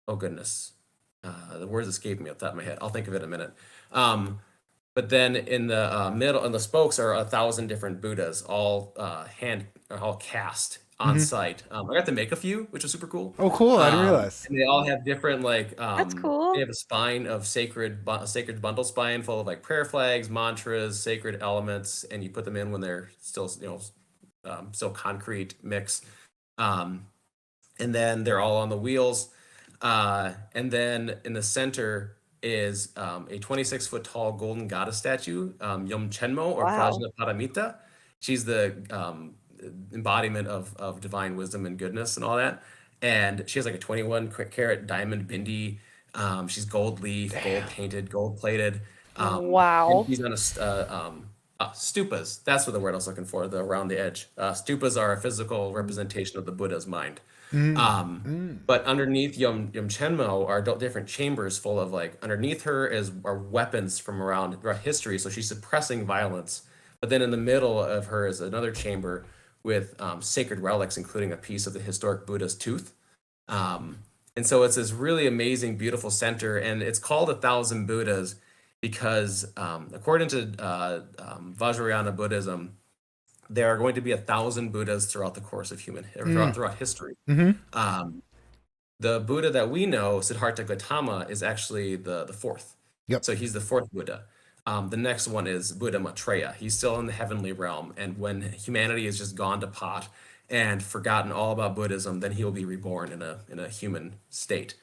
[SPEAKER 2] Oh goodness, the words escape me off the top of my head. I'll think of it in a minute. But then in the middle, and the spokes are 1,000 different Buddhas, all cast on site. I got to make a few, which was super cool.
[SPEAKER 1] Oh, cool! I didn't realize.
[SPEAKER 2] And they all have different
[SPEAKER 3] That's cool.
[SPEAKER 2] They have a spine of sacred bundle spine full of prayer flags, mantras, sacred elements, and you put them in when they're still still concrete mix. And then they're all on the wheels. And then in the center is a 26-foot tall golden goddess statue, Yom Chenmo or
[SPEAKER 3] Wow.
[SPEAKER 2] Prajna Paramita. She's the embodiment of divine wisdom and goodness and all that. And she has like a 21 carat diamond bindi. She's gold leaf, gold painted, gold plated. And
[SPEAKER 3] Wow.
[SPEAKER 2] she's on stupas. That's what the word I was looking for, the around the edge. Stupas are a physical representation of the Buddha's mind. But underneath Yom Chenmo are different chambers full of like underneath her are weapons from around throughout history. So she's suppressing violence. But then in the middle of her is another chamber with sacred relics, including a piece of the historic Buddha's tooth. And so it's this really amazing, beautiful center, and it's called 1,000 Buddhas because according to Vajrayana Buddhism, there are going to be 1,000 Buddhas throughout the course of throughout history. The Buddha that we know, Siddhartha Gautama, is actually the fourth.
[SPEAKER 1] Yep.
[SPEAKER 2] So he's the fourth Buddha. The next one is Buddha Maitreya. He's still in the heavenly realm, and when humanity has just gone to pot and forgotten all about Buddhism, then he will be reborn in a human state.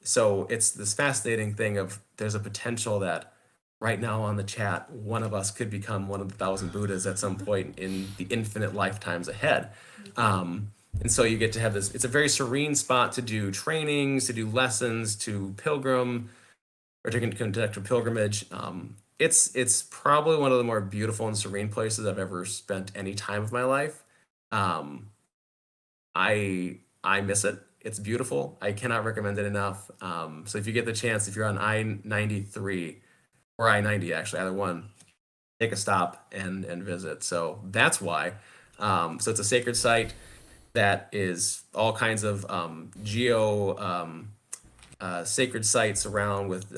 [SPEAKER 2] So it's this fascinating thing of there's a potential that right now on the chat, one of us could become one of the 1,000 Buddhas at some point in the infinite lifetimes ahead. And so you get to have this, it's a very serene spot to do trainings, to do lessons, to pilgrim, or to conduct a pilgrimage. It's probably one of the more beautiful and serene places I've ever spent any time of my life. I miss it. It's beautiful. I cannot recommend it enough. So if you get the chance, if you're on I-93 or I-90, actually, either one, take a stop and visit. So that's why. So it's a sacred site that is all kinds of sacred sites around with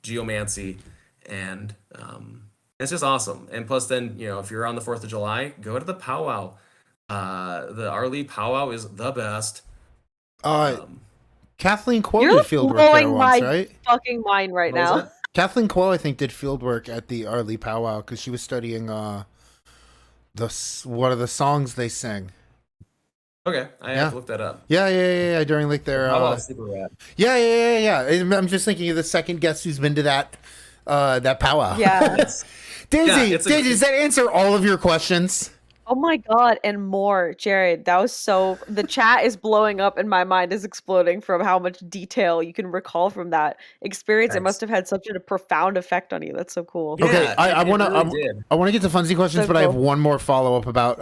[SPEAKER 2] geomancy, and it's just awesome. And plus, then if you're on the 4th of July, go to the powwow. The Arlie powwow is the best.
[SPEAKER 1] Kathleen Quo
[SPEAKER 3] You're
[SPEAKER 1] did field work
[SPEAKER 3] blowing
[SPEAKER 1] there once,
[SPEAKER 3] my
[SPEAKER 1] right?
[SPEAKER 3] fucking mind right
[SPEAKER 2] What was
[SPEAKER 3] now.
[SPEAKER 2] that?
[SPEAKER 1] Kathleen Quo, I think, did field work at the Arlie powwow because she was studying what are the songs they sing.
[SPEAKER 2] Okay, I have to look that up.
[SPEAKER 1] Yeah. During like their
[SPEAKER 2] Powwow super rad.
[SPEAKER 1] Yeah. I'm just thinking of the second guest who's been to that powwow.
[SPEAKER 3] Yeah.
[SPEAKER 1] Daisy, does that answer all of your questions?
[SPEAKER 3] Oh my god, and more, Jared. That was the chat is blowing up and my mind is exploding from how much detail you can recall from that experience. It must have had such a profound effect on you. That's so cool.
[SPEAKER 1] Okay,
[SPEAKER 2] Yeah,
[SPEAKER 1] I
[SPEAKER 2] it
[SPEAKER 1] want to
[SPEAKER 2] really did.
[SPEAKER 1] I want to get to funsy questions,
[SPEAKER 3] So
[SPEAKER 1] but I have
[SPEAKER 3] cool.
[SPEAKER 1] one more follow up about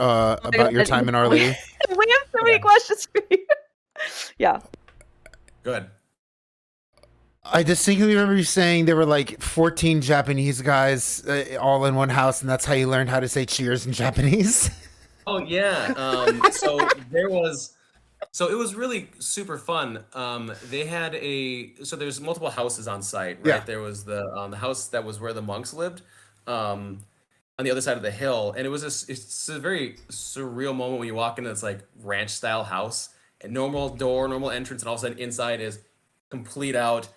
[SPEAKER 1] your time in Arlie.
[SPEAKER 3] We have so many questions for you. Yeah.
[SPEAKER 2] Good.
[SPEAKER 1] I distinctly remember you saying there were like 14 Japanese guys all in one house, and that's how you learned how to say cheers in Japanese.
[SPEAKER 2] Oh yeah. So it was really super fun. They had there's multiple houses on site, right?
[SPEAKER 1] Yeah.
[SPEAKER 2] There was the house that was where the monks lived, on the other side of the hill, and it's a very surreal moment when you walk into this like ranch style house, and normal door, normal entrance, and all of a sudden inside is complete out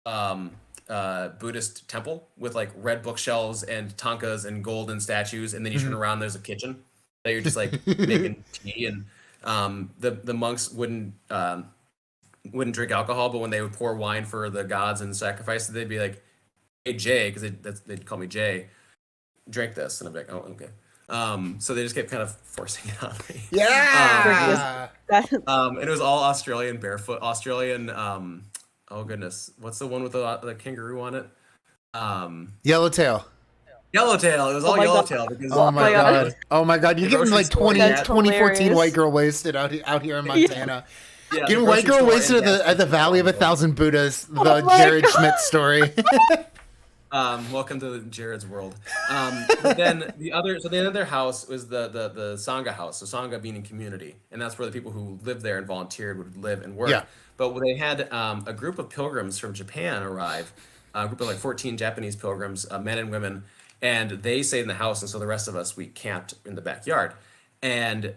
[SPEAKER 2] Buddhist temple with like red bookshelves and tankas and golden statues, and then you turn around, there's a kitchen that you're just like making tea, and the monks wouldn't drink alcohol, but when they would pour wine for the gods and sacrifice, they'd be like, "Hey Jay," because they'd call me Jay, "drink this," and I'm like, "Oh, okay." So they just kept kind of forcing it on me.
[SPEAKER 1] Yeah.
[SPEAKER 2] And it was all Australian barefoot, oh goodness, what's the one with the kangaroo on it?
[SPEAKER 1] Yellowtail.
[SPEAKER 2] Yellowtail. It was all
[SPEAKER 3] my God.
[SPEAKER 2] Yellowtail because
[SPEAKER 1] Oh my god. Oh my god. You're
[SPEAKER 2] The
[SPEAKER 1] getting like
[SPEAKER 2] grocery store,
[SPEAKER 1] 2014
[SPEAKER 3] hilarious.
[SPEAKER 1] white girl wasted out here in Montana.
[SPEAKER 2] yeah,
[SPEAKER 1] Getting
[SPEAKER 2] the
[SPEAKER 1] white
[SPEAKER 2] grocery
[SPEAKER 1] girl
[SPEAKER 2] store
[SPEAKER 1] wasted
[SPEAKER 2] and
[SPEAKER 1] at the Valley of a Thousand Buddhas, the
[SPEAKER 3] my
[SPEAKER 1] Jared Schmidt story.
[SPEAKER 2] Welcome to Jared's world. But then the other house was the Sangha house. So Sangha meaning community, and that's where the people who lived there and volunteered would live and work.
[SPEAKER 1] Yeah.
[SPEAKER 2] But when they had a group of pilgrims from Japan arrive, a group of like 14 Japanese pilgrims, men and women, and they stayed in the house, and so the rest of us we camped in the backyard, and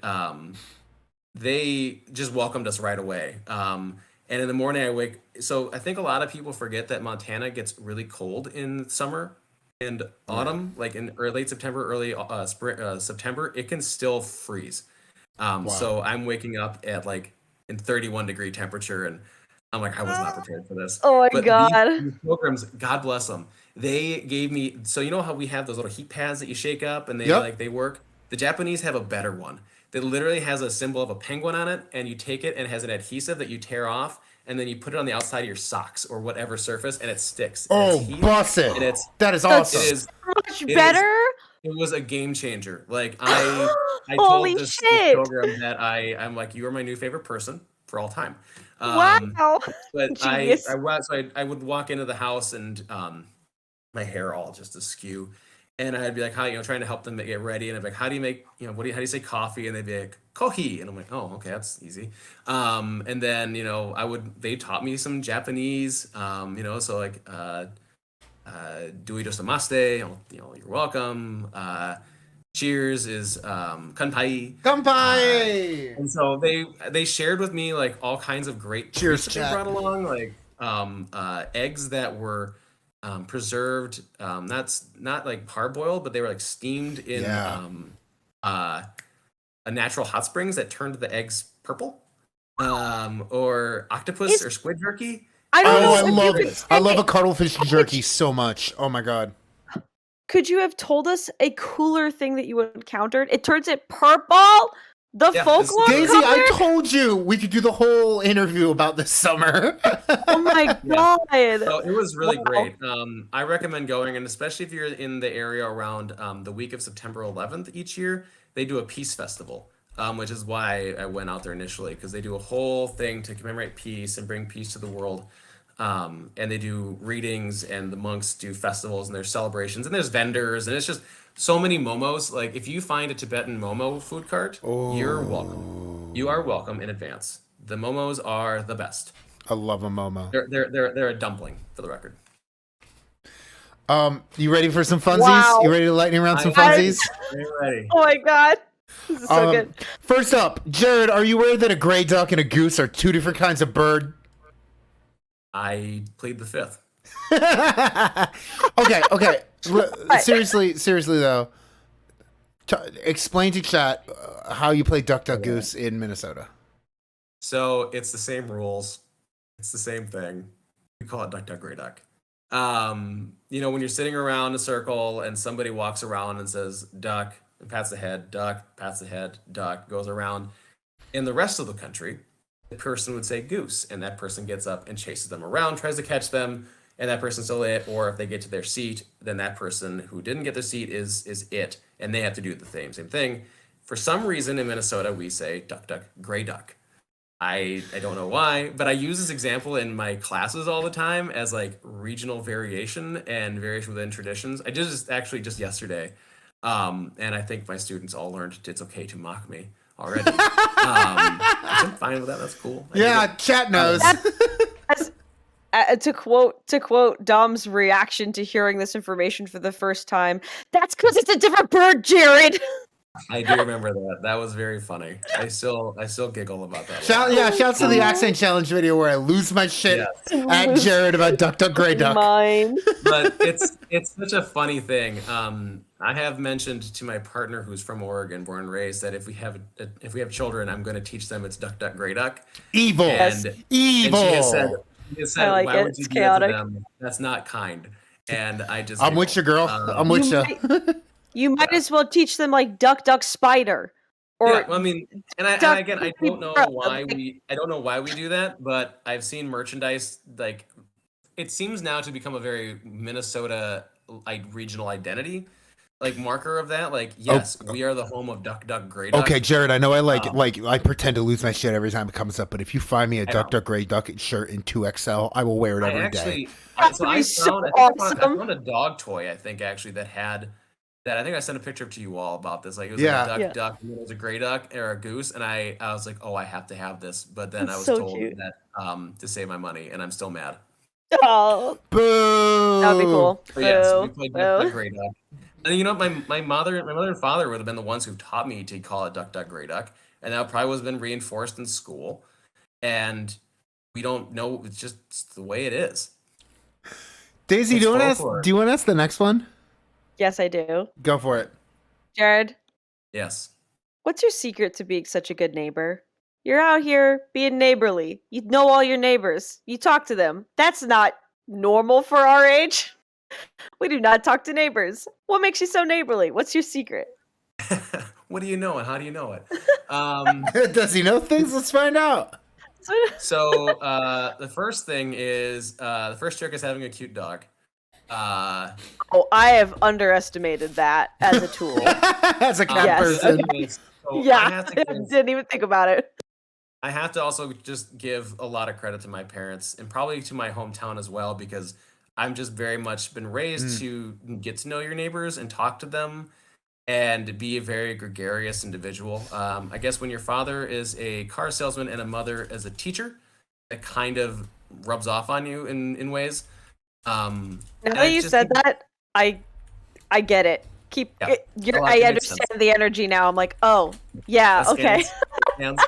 [SPEAKER 2] they just welcomed us right away. And in the morning I wake. So I think a lot of people forget that Montana gets really cold in summer and autumn, like in late September, early spring, September. It can still freeze. So I'm waking up at like in 31 degree temperature, and I'm like, I was not prepared for this.
[SPEAKER 3] Oh my
[SPEAKER 2] But
[SPEAKER 3] god.
[SPEAKER 2] these pilgrims, God bless them, they gave me. So you know how we have those little heat pads that you shake up and
[SPEAKER 1] Yep.
[SPEAKER 2] they work. The Japanese have a better one that literally has a symbol of a penguin on it, and you take it and it has an adhesive that you tear off, and then you put it on the outside of your socks or whatever surface, and it sticks. And it's
[SPEAKER 1] Oh,
[SPEAKER 2] heat,
[SPEAKER 1] boss it.
[SPEAKER 2] and it's
[SPEAKER 1] That is
[SPEAKER 3] That's
[SPEAKER 2] it
[SPEAKER 1] awesome.
[SPEAKER 2] is
[SPEAKER 3] much
[SPEAKER 2] it is
[SPEAKER 3] better.
[SPEAKER 2] it was a game changer. Like I
[SPEAKER 3] Holy
[SPEAKER 2] told this
[SPEAKER 3] shit.
[SPEAKER 2] pilgrim that I'm like, you are my new favorite person for all time. Um,
[SPEAKER 3] Wow.
[SPEAKER 2] but
[SPEAKER 3] Genius.
[SPEAKER 2] I would walk into the house and my hair all just askew, and I'd be like, how trying to help them get ready, and I'd be like, how do you make how do you say coffee, and they'd be like kohi, and I'm like, oh, okay, that's easy. And then they taught me some Japanese, so like doi dosamaste, you're welcome. Cheers is kanpai.
[SPEAKER 1] Kanpai.
[SPEAKER 2] And so they shared with me like all kinds of great
[SPEAKER 1] Cheers,
[SPEAKER 2] treats that they
[SPEAKER 1] chat.
[SPEAKER 2] brought along, like eggs that were preserved. That's not like parboiled, but they were like steamed in a natural hot springs that turned the eggs purple. Or octopus or squid jerky.
[SPEAKER 3] I don't know.
[SPEAKER 1] I love a cuttlefish jerky so much. Oh my god.
[SPEAKER 3] Could you have told us a cooler thing that you encountered? It turns it purple. The folklore.
[SPEAKER 1] Daisy,
[SPEAKER 3] cover?
[SPEAKER 1] I told you we could do the whole interview about this summer.
[SPEAKER 3] Oh my god.
[SPEAKER 2] So it was really great. I recommend going, and especially if you're in the area around the week of September 11th each year, they do a peace festival, which is why I went out there initially, because they do a whole thing to commemorate peace and bring peace to the world. And they do readings, and the monks do festivals, and there's celebrations, and there's vendors, and it's just so many momos. Like if you find a Tibetan momo food cart, you're welcome. You are welcome in advance. The momos are the best.
[SPEAKER 1] I love a momo.
[SPEAKER 2] They're a dumpling, for the record.
[SPEAKER 1] You ready for some funsies?
[SPEAKER 3] Wow.
[SPEAKER 1] You ready to lightning around some funsies?
[SPEAKER 2] You're ready.
[SPEAKER 3] Oh my god. This is so good.
[SPEAKER 1] First up, Jared, are you aware that a gray duck and a goose are two different kinds of bird?
[SPEAKER 2] I plead the fifth.
[SPEAKER 1] Okay. Seriously though, explain to chat how you play Duck Duck Goose in Minnesota.
[SPEAKER 2] So it's the same rules. It's the same thing. We call it Duck Duck Gray Duck. When you're sitting around a circle and somebody walks around and says duck and pats the head, duck, pats the head, duck, goes around. In the rest of the country, the person would say goose, and that person gets up and chases them around, tries to catch them, and that person's still it. Or if they get to their seat, then that person who didn't get their seat is it, and they have to do the same thing. For some reason in Minnesota, we say duck, duck, gray duck. I don't know why, but I use this example in my classes all the time as like regional variation and variation within traditions. I just yesterday, and I think my students all learned it's okay to mock me already. I'm fine with that. That's cool.
[SPEAKER 1] Chat knows.
[SPEAKER 3] To quote Dom's reaction to hearing this information for the first time, that's because it's a different bird, Jared.
[SPEAKER 2] I do remember that. That was very funny. I still giggle about that.
[SPEAKER 1] Shouts to the accent challenge video where I lose my shit at Jared about Duck Duck Gray Duck.
[SPEAKER 3] Mine.
[SPEAKER 2] But it's such a funny thing. I have mentioned to my partner who's from Oregon, born and raised, that if we have children, I'm going to teach them it's Duck Duck Gray Duck.
[SPEAKER 1] Evil. Evil.
[SPEAKER 2] And she has said,
[SPEAKER 3] I like
[SPEAKER 2] why
[SPEAKER 3] it.
[SPEAKER 2] would you
[SPEAKER 3] It's
[SPEAKER 2] do
[SPEAKER 3] chaotic.
[SPEAKER 2] that to them? That's not kind. And
[SPEAKER 1] I'm with you, girl. I'm with you.
[SPEAKER 3] You might as well teach them like duck, duck, spider. Or
[SPEAKER 2] I mean, I don't know why we do that, but I've seen merchandise like it seems now to become a very Minnesota regional identity, like marker of that. Like, yes, we are the home of Duck Duck Gray Duck.
[SPEAKER 1] Okay, Jared, I know I I pretend to lose my shit every time it comes up, but if you find me a Duck Duck Gray Duck shirt in 2XL, I will wear it every day.
[SPEAKER 2] I found a dog toy, I think, actually, that had that. I think I sent a picture to you all about this. Like, it was like a duck, and it was a gray duck or a goose, and I was like, oh, I have to have this. But then I was told that to save my money, and I'm still mad.
[SPEAKER 3] Oh,
[SPEAKER 1] boo!
[SPEAKER 3] That would be cool.
[SPEAKER 2] But yes, we played Duck Duck Gray Duck. And my mother and father would have been the ones who taught me to call it Duck Duck Gray Duck, and that probably was been reinforced in school. And we don't know; it's just the way it is.
[SPEAKER 1] Daisy, do you want to ask the next one?
[SPEAKER 3] Yes, I do.
[SPEAKER 1] Go for it,
[SPEAKER 3] Jared.
[SPEAKER 2] Yes.
[SPEAKER 3] What's your secret to being such a good neighbor? You're out here being neighborly. You know all your neighbors. You talk to them. That's not normal for our age. We do not talk to neighbors. What makes you so neighborly? What's your secret?
[SPEAKER 2] What do you know and how do you know it?
[SPEAKER 1] Does he know things? Let's find out.
[SPEAKER 2] So the first thing is the first trick is having a cute dog.
[SPEAKER 3] Oh, I have underestimated that as a tool.
[SPEAKER 1] As a cat
[SPEAKER 3] Yes.
[SPEAKER 1] person.
[SPEAKER 2] So
[SPEAKER 3] Yeah, didn't even think about it.
[SPEAKER 2] I have to also just give a lot of credit to my parents and probably to my hometown as well, because I'm just very much been raised to get to know your neighbors and talk to them and be a very gregarious individual. I guess when your father is a car salesman and a mother is a teacher, it kind of rubs off on you in ways.
[SPEAKER 3] Now that you said that, I get it. I understand the energy now. I'm like, oh yeah, okay. That's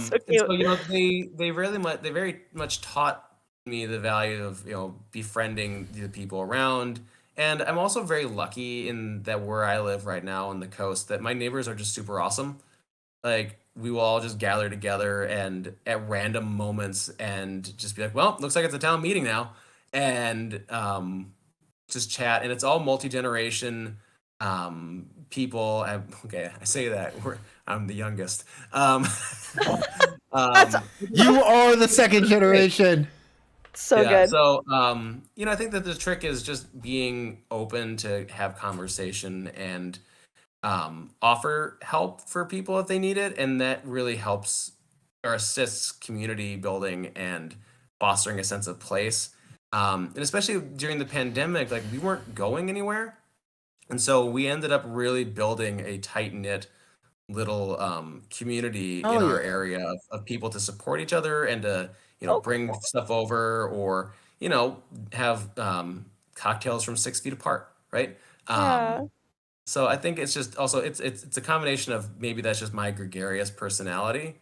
[SPEAKER 3] so cute.
[SPEAKER 2] So, they very much taught me the value of befriending the people around. And I'm also very lucky in that where I live right now on the coast, that my neighbors are just super awesome. Like, we will all just gather together and at random moments and just be like, well, looks like it's a town meeting now. And just chat. And it's all multi-generation people. I say that. I'm the youngest.
[SPEAKER 1] You are the second generation.
[SPEAKER 3] So good.
[SPEAKER 2] So, I think that the trick is just being open to have conversation and offer help for people if they need it. And that really helps or assists community building and fostering a sense of place. And especially during the pandemic, like, we weren't going anywhere. And so we ended up really building a tight-knit little community in our area of people to support each other and to bring stuff over, or have cocktails from 6 feet apart, right? So I think it's just also it's a combination of, maybe that's just my gregarious personality,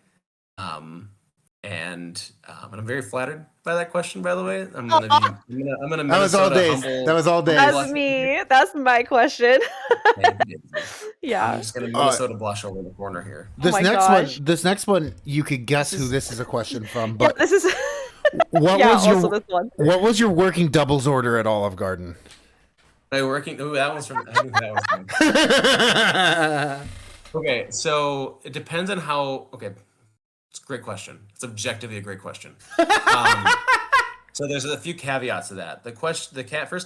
[SPEAKER 2] and I'm very flattered by that question, by the way. I'm gonna
[SPEAKER 1] That was all days. That was all days.
[SPEAKER 3] That's me. That's my question. Yeah.
[SPEAKER 2] I'm just gonna Minnesota blush over the corner here.
[SPEAKER 1] This next one, you could guess who this is a question from. But
[SPEAKER 3] this is.
[SPEAKER 1] What was your working doubles order at Olive Garden?
[SPEAKER 2] That one's from. I think that one's from. Okay, so it depends on how. Okay, it's a great question. It's objectively a great question. So there's a few caveats to that. The first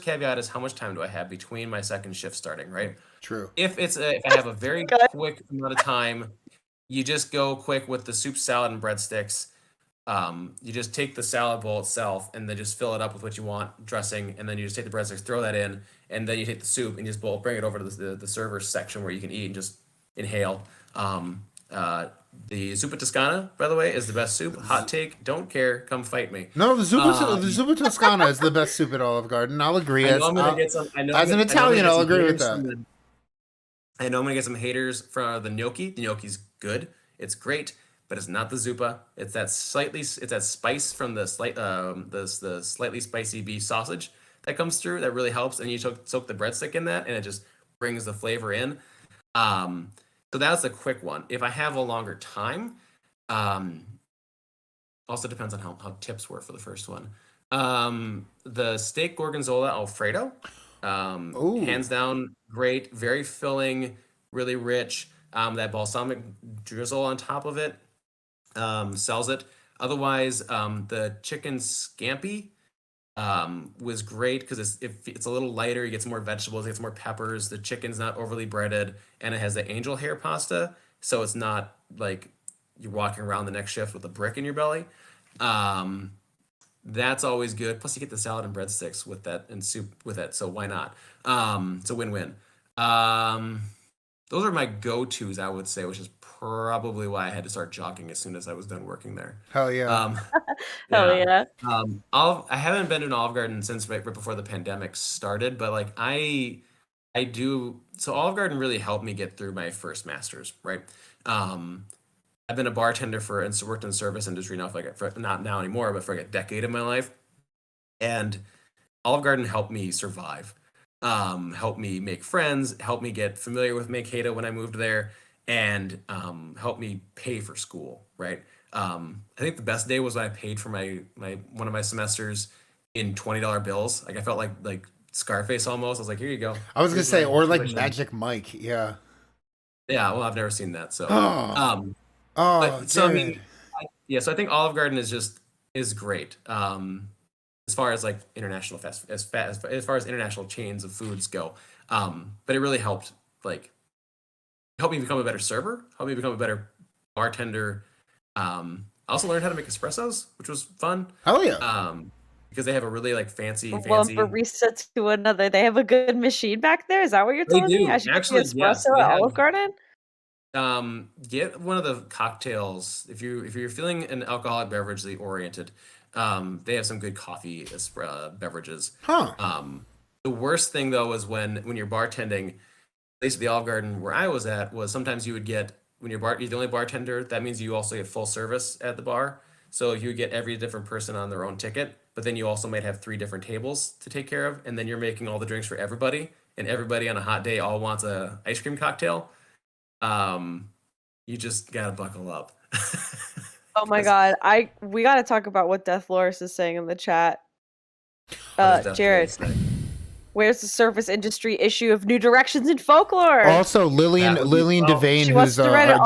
[SPEAKER 2] caveat is, how much time do I have between my second shift starting? Right.
[SPEAKER 1] True.
[SPEAKER 2] If I have a very quick amount of time, you just go quick with the soup, salad, and breadsticks. You just take the salad bowl itself and then just fill it up with what you want, dressing, and then you just take the breadsticks, throw that in, and then you take the soup and you just bring it over to the server section where you can eat and just inhale. The zuppa toscana, by the way, is the best soup. Hot take, don't care, come fight me.
[SPEAKER 1] No, the zuppa toscana is the best soup at Olive Garden. I'll agree. As an Italian, I'll agree with that.
[SPEAKER 2] I know I'm gonna get some haters for the gnocchi. The gnocchi's good. It's great, but it's not the zuppa. It's that spice from the slightly spicy beef sausage that comes through that really helps. And you soak the breadstick in that, and it just brings the flavor in. So that's a quick one. If I have a longer time, also depends on how tips were for the first one. The steak gorgonzola Alfredo, hands down great, very filling, really rich. That balsamic drizzle on top of it sells it. Otherwise, the chicken scampi was great because it's a little lighter. You get some more vegetables, you get some more peppers. The chicken's not overly breaded, and it has the angel hair pasta, so it's not like you're walking around the next shift with a brick in your belly. That's always good. Plus, you get the salad and breadsticks with that and soup with it, so why not? It's a win-win. Those are my go-tos, I would say, which is probably why I had to start jogging as soon as I was done working there.
[SPEAKER 1] Hell yeah.
[SPEAKER 3] Hell yeah.
[SPEAKER 2] I haven't been to an Olive Garden since right before the pandemic started, but like I do. So Olive Garden really helped me get through my first master's, right? I've been a bartender and worked in the service industry now for not now anymore, but for like a decade of my life. And Olive Garden helped me survive. Helped me make friends, helped me get familiar with Mankato when I moved there. and helped me pay for school, right? I think the best day was when I paid for my one of my semesters in $20 bills. Like I felt like Scarface almost. I was like, here you go.
[SPEAKER 1] I was gonna say, or
[SPEAKER 2] Here's
[SPEAKER 1] like
[SPEAKER 2] my change.
[SPEAKER 1] Magic Mike. Yeah.
[SPEAKER 2] Yeah, well, I've never seen that. So,
[SPEAKER 1] Oh,
[SPEAKER 2] um,
[SPEAKER 1] oh,
[SPEAKER 2] but so I
[SPEAKER 1] Jared.
[SPEAKER 2] mean, yeah. So I think Olive Garden is great. As far as like international as far as international chains of foods go. But it really like helped me become a better server, helped me become a better bartender. I also learned how to make espressos, which was fun.
[SPEAKER 1] Hell yeah.
[SPEAKER 2] Because they have a really like fancy,
[SPEAKER 3] From one
[SPEAKER 2] fancy.
[SPEAKER 3] barista to another. They have a good machine back there. Is that what you're
[SPEAKER 2] They
[SPEAKER 3] telling me? I
[SPEAKER 2] do
[SPEAKER 3] should get the
[SPEAKER 2] actually, yes.
[SPEAKER 3] espresso
[SPEAKER 2] They
[SPEAKER 3] at
[SPEAKER 2] have
[SPEAKER 3] Olive Garden.
[SPEAKER 2] get one of the cocktails if you're feeling an alcoholic beverage oriented. They have some good coffee beverages.
[SPEAKER 1] Huh.
[SPEAKER 2] The worst thing though is when you're bartending. At least at the Olive Garden where I was at was sometimes you would get when you're the only bartender. That means you also get full service at the bar. So you would get every different person on their own ticket, but then you also might have three different tables to take care of, and then you're making all the drinks for everybody, and everybody on a hot day all wants a ice cream cocktail. Um, you just gotta buckle up.
[SPEAKER 3] Oh my
[SPEAKER 2] 'Cause
[SPEAKER 3] god. We gotta talk about what Death Loris is saying in the chat.
[SPEAKER 2] what does Death Roll
[SPEAKER 3] Jared,
[SPEAKER 2] say?
[SPEAKER 3] where's the service industry issue of New Directions in Folklore?
[SPEAKER 1] Also, Lillian
[SPEAKER 2] That would be
[SPEAKER 1] Devane,
[SPEAKER 3] She
[SPEAKER 1] who's
[SPEAKER 3] wants to write an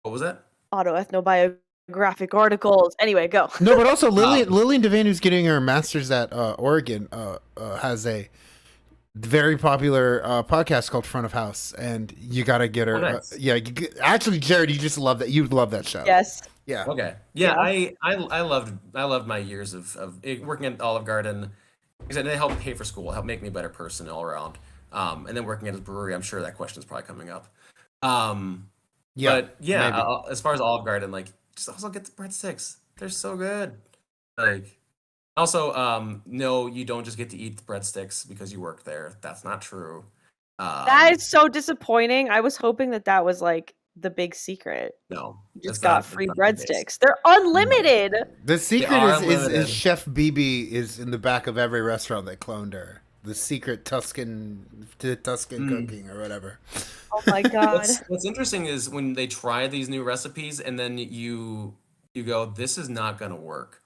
[SPEAKER 2] what was that?
[SPEAKER 3] autoethnographic articles. Anyway, go.
[SPEAKER 1] no, but also
[SPEAKER 2] Um,
[SPEAKER 1] Lillian Devane, who's getting her master's at Oregon, has a very popular podcast called Front of House, and you gotta get her.
[SPEAKER 2] nice.
[SPEAKER 1] Actually, Jared, you just love that. You love that show.
[SPEAKER 3] Yes.
[SPEAKER 1] Yeah.
[SPEAKER 2] Okay. Yeah,
[SPEAKER 3] Yeah.
[SPEAKER 2] I loved my years of working at Olive Garden. Because they helped pay for school, helped make me a better person all around. And then working at a brewery, I'm sure that question is probably coming up.
[SPEAKER 1] Yeah.
[SPEAKER 2] But yeah,
[SPEAKER 1] maybe.
[SPEAKER 2] as far as Olive Garden, like just also get the breadsticks. They're so good. Like also, no, you don't just get to eat the breadsticks because you work there. That's not true.
[SPEAKER 3] That is so disappointing. I was hoping that was like the big secret.
[SPEAKER 2] No,
[SPEAKER 3] You
[SPEAKER 2] that's
[SPEAKER 3] just got
[SPEAKER 2] not
[SPEAKER 3] free
[SPEAKER 2] that's not the case.
[SPEAKER 3] breadsticks. They're unlimited.
[SPEAKER 1] The
[SPEAKER 2] They
[SPEAKER 1] secret
[SPEAKER 2] are
[SPEAKER 1] is
[SPEAKER 2] unlimited.
[SPEAKER 1] Chef BB is in the back of every restaurant that cloned her. The secret Tuscan cooking or whatever.
[SPEAKER 3] Oh my god.
[SPEAKER 2] What's interesting is when they try these new recipes and then you go, this is not gonna work.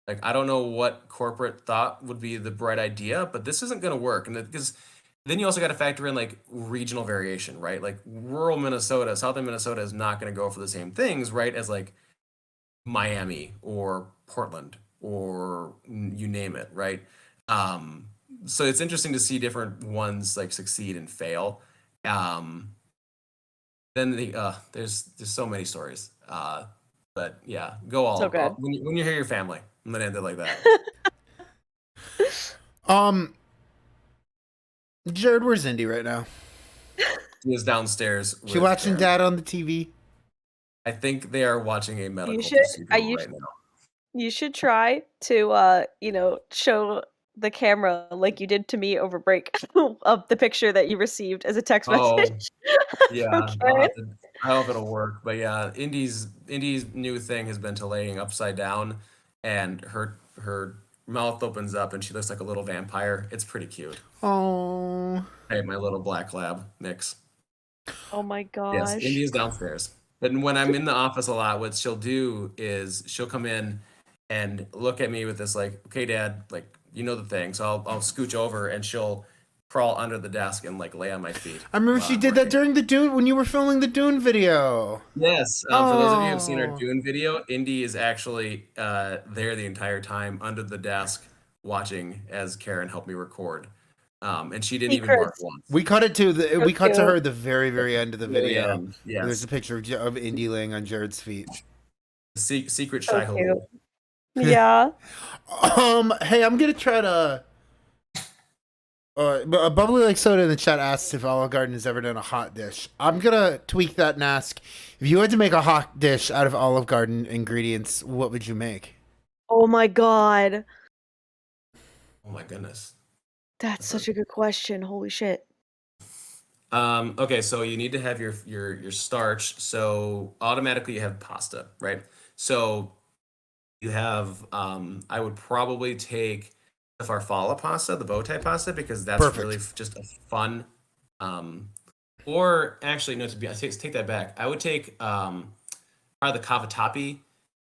[SPEAKER 2] Like I don't know what corporate thought would be the bright idea, but this isn't gonna work. And because then you also got to factor in like regional variation, right? Like rural Minnesota, southern Minnesota is not gonna go for the same things, right? As like Miami or Portland or you name it, right? So it's interesting to see different ones like succeed and fail. Um, then there's so many stories. But yeah, go all
[SPEAKER 3] So good.
[SPEAKER 2] when you hear your family. I'm gonna end it like that.
[SPEAKER 1] Jared, where's Indy right now?
[SPEAKER 2] She is downstairs.
[SPEAKER 1] She
[SPEAKER 2] with
[SPEAKER 1] watching
[SPEAKER 2] Karen.
[SPEAKER 1] Dad on the TV?
[SPEAKER 2] I think they are watching a medical
[SPEAKER 3] should-
[SPEAKER 2] procedure
[SPEAKER 3] you
[SPEAKER 2] right now.
[SPEAKER 3] You should try to show the camera like you did to me over break of the picture that you received as a text message.
[SPEAKER 2] Yeah,
[SPEAKER 3] from Karen.
[SPEAKER 2] I hope it'll work. But yeah, Indy's new thing has been to laying upside down, and her mouth opens up, and she looks like a little vampire. It's pretty cute.
[SPEAKER 1] Oh.
[SPEAKER 2] Hey, my little black lab mix.
[SPEAKER 3] Oh my
[SPEAKER 2] Yes,
[SPEAKER 3] gosh.
[SPEAKER 2] Indy's downstairs. But when I'm in the office a lot, what she'll do is she'll come in and look at me with this like, okay, Dad, like you know the thing. So I'll scooch over and she'll crawl under the desk and like lay on my feet.
[SPEAKER 1] I remember
[SPEAKER 2] while
[SPEAKER 1] she
[SPEAKER 2] I'm
[SPEAKER 1] did that
[SPEAKER 2] working.
[SPEAKER 1] during the Dune when you were filming the Dune video.
[SPEAKER 2] Yes. For those of you who've seen our
[SPEAKER 1] Oh.
[SPEAKER 2] Dune video, Indy is actually there the entire time under the desk watching as Karen helped me record. And she didn't even bark
[SPEAKER 3] Secrets.
[SPEAKER 2] once.
[SPEAKER 1] We cut it to we cut to
[SPEAKER 3] cute.
[SPEAKER 1] her at the very, very end of the
[SPEAKER 2] Very
[SPEAKER 1] video.
[SPEAKER 2] end, yes.
[SPEAKER 1] There's a picture of Indy laying on Jared's feet.
[SPEAKER 2] Secret
[SPEAKER 3] So
[SPEAKER 2] shy
[SPEAKER 3] cute.
[SPEAKER 2] hole.
[SPEAKER 3] Yeah.
[SPEAKER 1] Hey, I'm gonna try to. A bubbly like soda in the chat asks if Olive Garden has ever done a hot dish. I'm gonna tweak that and ask if you had to make a hot dish out of Olive Garden ingredients, what would you make?
[SPEAKER 3] Oh my god.
[SPEAKER 2] Oh my goodness.
[SPEAKER 3] That's such a good question. Holy shit.
[SPEAKER 2] Okay, so you need to have your starch. So automatically you have pasta, right? So you have I would probably take the farfalla pasta, the bow tie pasta, because that's
[SPEAKER 1] Perfect.
[SPEAKER 2] really just a fun Or actually, no. I take that back. I would take probably the cavatappi.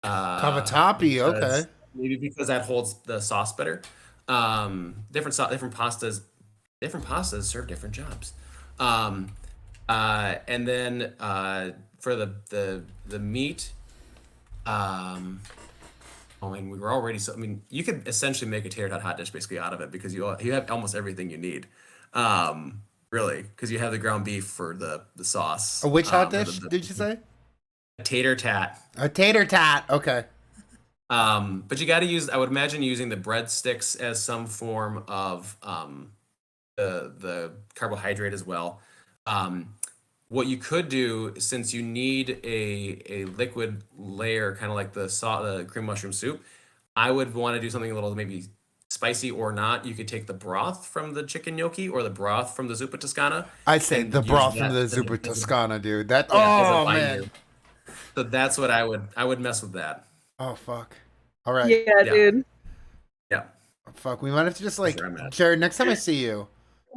[SPEAKER 1] Cavatappi, okay.
[SPEAKER 2] Maybe because that holds the sauce better. Different pastas. Different pastas serve different jobs. Um, and then for the meat, um, I mean, we were already so. I mean, you could essentially make a tater tot hot dish basically out of it because you have almost everything you need. Really, because you have the ground beef for the sauce.
[SPEAKER 1] Which hot
[SPEAKER 2] For
[SPEAKER 1] dish did you say?
[SPEAKER 2] tater tat.
[SPEAKER 1] A tater tot. Okay.
[SPEAKER 2] But you got to use. I would imagine using the breadsticks as some form of the carbohydrate as well. What you could do, since you need a liquid layer, kind of like the cream mushroom soup, I would want to do something a little maybe spicy or not. You could take the broth from the chicken gnocchi or the broth from the zuppa toscana.
[SPEAKER 1] I'd say
[SPEAKER 2] and
[SPEAKER 1] the
[SPEAKER 2] use
[SPEAKER 1] broth from
[SPEAKER 2] that
[SPEAKER 1] the
[SPEAKER 2] as a-
[SPEAKER 1] zuppa
[SPEAKER 2] as a-
[SPEAKER 1] toscana, dude. That
[SPEAKER 2] yeah, as a
[SPEAKER 1] oh
[SPEAKER 2] binder.
[SPEAKER 1] man.
[SPEAKER 2] So that's what I would mess with that.
[SPEAKER 1] Oh fuck. All right.
[SPEAKER 3] Yeah,
[SPEAKER 2] Yeah.
[SPEAKER 3] dude.
[SPEAKER 2] Yeah.
[SPEAKER 1] Fuck. We might have to just like
[SPEAKER 2] where I'm at.
[SPEAKER 1] Jared. Next time I see you,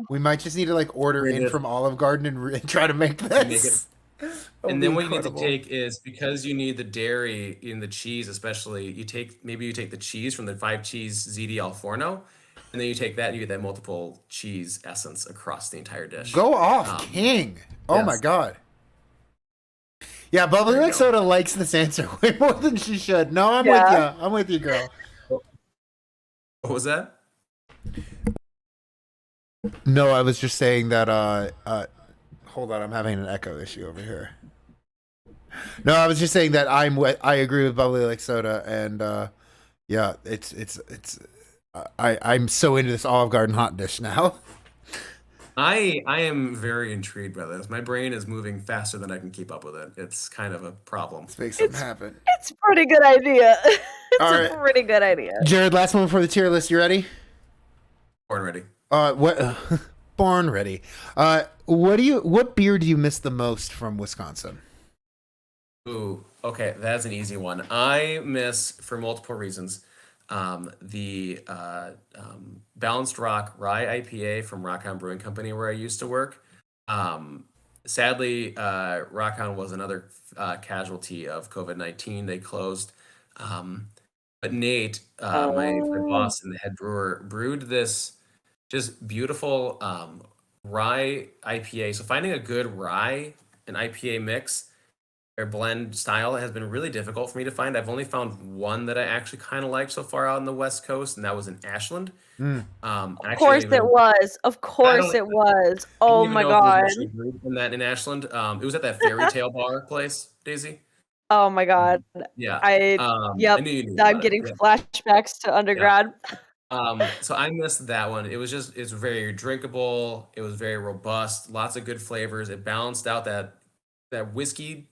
[SPEAKER 1] we might just need to like order
[SPEAKER 2] Read
[SPEAKER 1] in
[SPEAKER 2] it.
[SPEAKER 1] from Olive Garden and try to make
[SPEAKER 2] Make
[SPEAKER 1] this.
[SPEAKER 2] it.
[SPEAKER 1] That
[SPEAKER 2] And
[SPEAKER 1] would
[SPEAKER 2] then
[SPEAKER 1] be
[SPEAKER 2] what you need
[SPEAKER 1] incredible.
[SPEAKER 2] to take is, because you need the dairy in the cheese, especially, you take the cheese from the 5-cheese ZD al forno, and then you take that and you get that multiple cheese essence across the entire dish.
[SPEAKER 1] Go off,
[SPEAKER 2] Um,
[SPEAKER 1] King. Oh my
[SPEAKER 2] yes.
[SPEAKER 1] god. Yeah, Bubbly
[SPEAKER 2] There you
[SPEAKER 1] Like
[SPEAKER 2] go.
[SPEAKER 1] Soda likes this answer way more than she should. No, I'm
[SPEAKER 3] Yeah.
[SPEAKER 1] with you. I'm with you, girl.
[SPEAKER 2] What was that?
[SPEAKER 1] No, I was just saying that hold on, I'm having an echo issue over here. No, I was just saying that I agree with Bubbly Like Soda, and yeah, I'm so into this Olive Garden hot dish now.
[SPEAKER 2] I am very intrigued by this. My brain is moving faster than I can keep up with it. It's kind of a problem.
[SPEAKER 1] Let's make something happen.
[SPEAKER 3] It's a pretty good idea. It's
[SPEAKER 1] All
[SPEAKER 3] a
[SPEAKER 1] right.
[SPEAKER 3] pretty good idea.
[SPEAKER 1] Jared, last one for the tier list. You ready?
[SPEAKER 2] Born ready.
[SPEAKER 1] What? Born ready. What beer do you miss the most from Wisconsin?
[SPEAKER 2] Ooh, okay, that's an easy one. I miss, for multiple reasons, the Balanced Rock Rye IPA from Rock On Brewing Company, where I used to work. Sadly, Rock On was another casualty of COVID-19. They closed. But Nate, my boss and the head brewer, brewed this just beautiful rye IPA. So finding a good rye and IPA mix or blend style has been really difficult for me to find. I've only found one that I actually kind of like so far out on the West Coast, and that was in Ashland.
[SPEAKER 3] Of course it was. Of course it was.
[SPEAKER 2] I don't
[SPEAKER 3] Oh
[SPEAKER 2] even
[SPEAKER 3] my
[SPEAKER 2] know if it was
[SPEAKER 3] god.
[SPEAKER 2] actually brewed in Ashland. It was at that Fairy Tale bar place, Daisy.
[SPEAKER 3] Oh my god.
[SPEAKER 2] Yeah.
[SPEAKER 3] I
[SPEAKER 2] I knew you knew
[SPEAKER 3] I'm
[SPEAKER 2] about it.
[SPEAKER 3] getting
[SPEAKER 2] Yeah.
[SPEAKER 3] flashbacks to undergrad.
[SPEAKER 2] So I missed that one. It's very drinkable. It was very robust, lots of good flavors. It balanced out that whiskey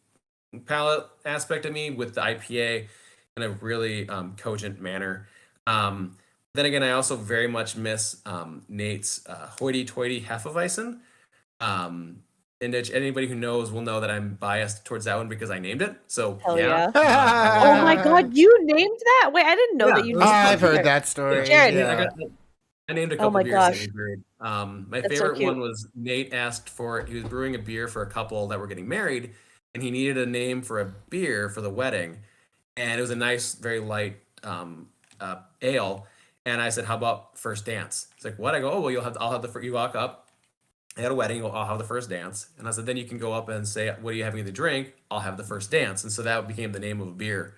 [SPEAKER 2] palate aspect of me with the IPA in a really cogent manner. Then again, I also very much miss Nate's hoity-toity Hefeweizen. And anybody who knows will know that I'm biased towards that one because I named it. So
[SPEAKER 3] Hell
[SPEAKER 2] yeah.
[SPEAKER 3] yeah. Oh my god, you named that? Wait, I didn't know that you named
[SPEAKER 1] I've
[SPEAKER 3] that.
[SPEAKER 1] heard that story.
[SPEAKER 3] Jared.
[SPEAKER 1] Yeah.
[SPEAKER 2] I named a
[SPEAKER 3] Oh
[SPEAKER 2] couple
[SPEAKER 3] my
[SPEAKER 2] beers
[SPEAKER 3] gosh.
[SPEAKER 2] that we brewed. My
[SPEAKER 3] That's so
[SPEAKER 2] favorite
[SPEAKER 3] cute.
[SPEAKER 2] one was Nate asked for, he was brewing a beer for a couple that were getting married, and he needed a name for a beer for the wedding. And it was a nice, very light ale. And I said, how about First Dance? He's like, what? I go, oh, well, I'll have you walk up. I had a wedding, I'll have the first dance. And I said, then you can go up and say, what are you having to drink? I'll have the first dance. And so that became the name of a beer.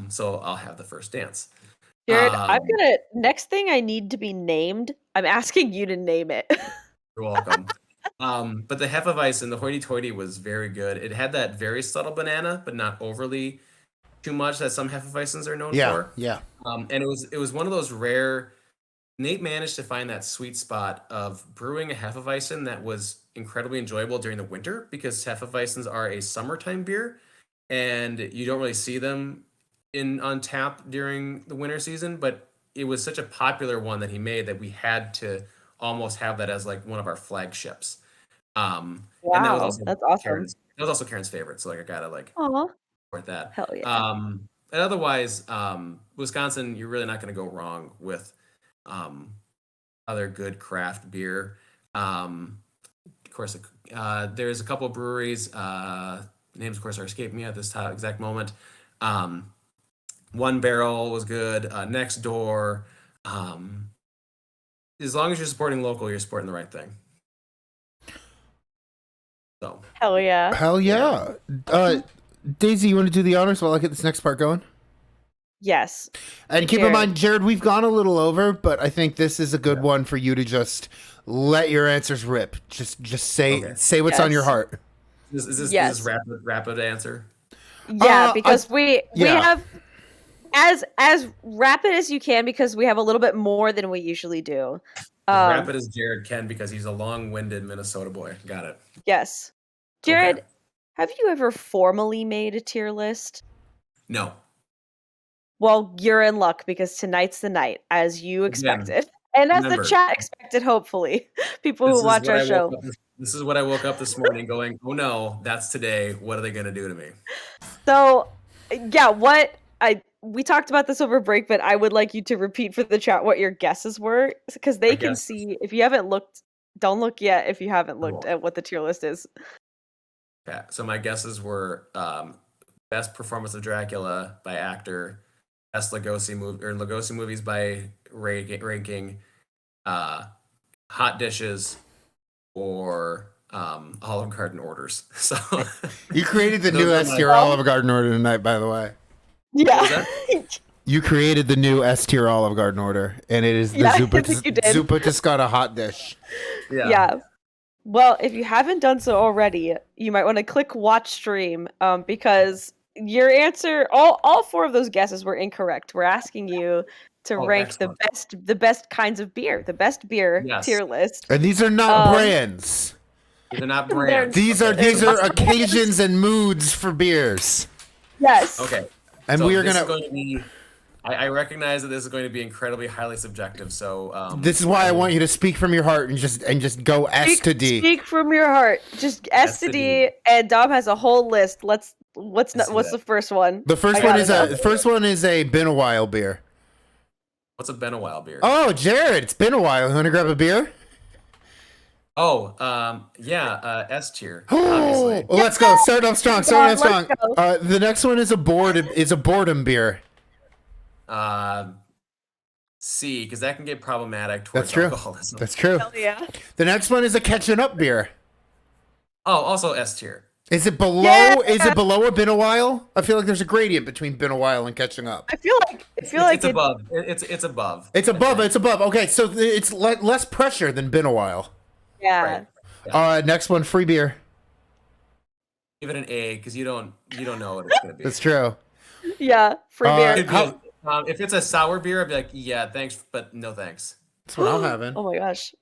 [SPEAKER 2] So I'll have the first dance.
[SPEAKER 3] Jared, I'm gonna next thing I need to be named, I'm asking you to name it.
[SPEAKER 2] You're welcome. But the Hefeweizen, the hoity-toity was very good. It had that very subtle banana, but not overly too much that some Hefeweizens are known for.
[SPEAKER 1] Yeah.
[SPEAKER 2] And it was one of those rare. Nate managed to find that sweet spot of brewing a Hefeweizen that was incredibly enjoyable during the winter, because Hefeweizens are a summertime beer, and you don't really see them on tap during the winter season. But it was such a popular one that he made that we had to almost have that as like one of our flagships. And that was
[SPEAKER 3] Wow,
[SPEAKER 2] also
[SPEAKER 3] that's awesome.
[SPEAKER 2] Karen's favorite. So like I gotta like
[SPEAKER 3] Aw,
[SPEAKER 2] support that.
[SPEAKER 3] hell yeah.
[SPEAKER 2] And otherwise, Wisconsin, you're really not going to go wrong with other good craft beer. Of course, There's a couple of breweries. Names, of course, are escaping me at this exact moment. One Barrel was good. Next Door. As long as you're supporting local, you're supporting the right thing. So.
[SPEAKER 3] Hell yeah.
[SPEAKER 1] Hell yeah. Daisy, you want to do the honors while I get this next part going?
[SPEAKER 3] Yes.
[SPEAKER 1] And keep in mind, Jared, we've gone a little over, but I think this is a good one for you to just let your answers rip. Just say what's on your heart.
[SPEAKER 2] Is this rapid answer?
[SPEAKER 3] Yeah, because we have as rapid as you can because we have a little bit more than we usually do.
[SPEAKER 2] Rapid as Jared can because he's a long-winded Minnesota boy. Got it.
[SPEAKER 3] Yes. Jared, have you ever formally made a tier list?
[SPEAKER 2] No.
[SPEAKER 3] Well, you're in luck because tonight's the night, as you expected. And as the chat expected, hopefully. People who watch our show.
[SPEAKER 2] This is what I woke up this morning going, oh no, that's today. What are they going to do to me?
[SPEAKER 3] So, yeah, we talked about this over break, but I would like you to repeat for the chat what your guesses were, because they can see. If you haven't looked, don't look yet if you haven't looked at what the tier list is.
[SPEAKER 2] Okay, so my guesses were best performance of Dracula by actor, best Lugosi movie or Lugosi movies by ranking, hot dishes, or Olive Garden orders. So
[SPEAKER 1] you created the new S tier Olive Garden order tonight, by the way.
[SPEAKER 3] Yeah.
[SPEAKER 1] You created the new S tier Olive Garden order, and it is the Zuppa Toscana hot dish.
[SPEAKER 3] Yeah. Well, if you haven't done so already, you might want to click watch stream because your answer, all four of those guesses were incorrect. We're asking you to rank the best kinds of beer, the best beer tier list.
[SPEAKER 1] And these are not brands.
[SPEAKER 2] These are not brands.
[SPEAKER 1] These are occasions and moods for beers.
[SPEAKER 3] Yes.
[SPEAKER 2] Okay.
[SPEAKER 1] And
[SPEAKER 2] so
[SPEAKER 1] we are
[SPEAKER 2] going to be. I recognize that this is going to be incredibly highly subjective. So
[SPEAKER 1] this is why I want you to speak from your heart and just go S to D.
[SPEAKER 3] Speak from your heart. Just S to D. And Dom has a whole list. What's the first one?
[SPEAKER 1] The first one is a been a while beer.
[SPEAKER 2] What's a been a while beer?
[SPEAKER 1] Oh, Jared, it's been a while. You want to grab a beer?
[SPEAKER 2] Oh, S tier. Obviously.
[SPEAKER 1] Well, let's go. Start off strong. The next one is a boredom beer.
[SPEAKER 2] C, because that can get problematic towards alcoholism.
[SPEAKER 1] That's true.
[SPEAKER 3] Hell yeah.
[SPEAKER 1] The next one is a catching up beer.
[SPEAKER 2] Oh, also S tier.
[SPEAKER 1] Is it below? Yeah. Is it below a been a while? I feel like there's a gradient between been a while and catching up.
[SPEAKER 3] I feel like
[SPEAKER 2] it's above. It's above.
[SPEAKER 1] It's above. It's above. Okay, so it's less pressure than been a while.
[SPEAKER 3] Yeah.
[SPEAKER 2] Right. Yeah.
[SPEAKER 1] Next one, free beer.
[SPEAKER 2] Give it an A because you don't know what it's gonna be.
[SPEAKER 1] That's true.
[SPEAKER 3] Yeah, free beer.
[SPEAKER 2] If it's a sour beer, I'd be like, yeah, thanks, but no thanks.
[SPEAKER 1] That's what I'm having.
[SPEAKER 3] Oh my gosh,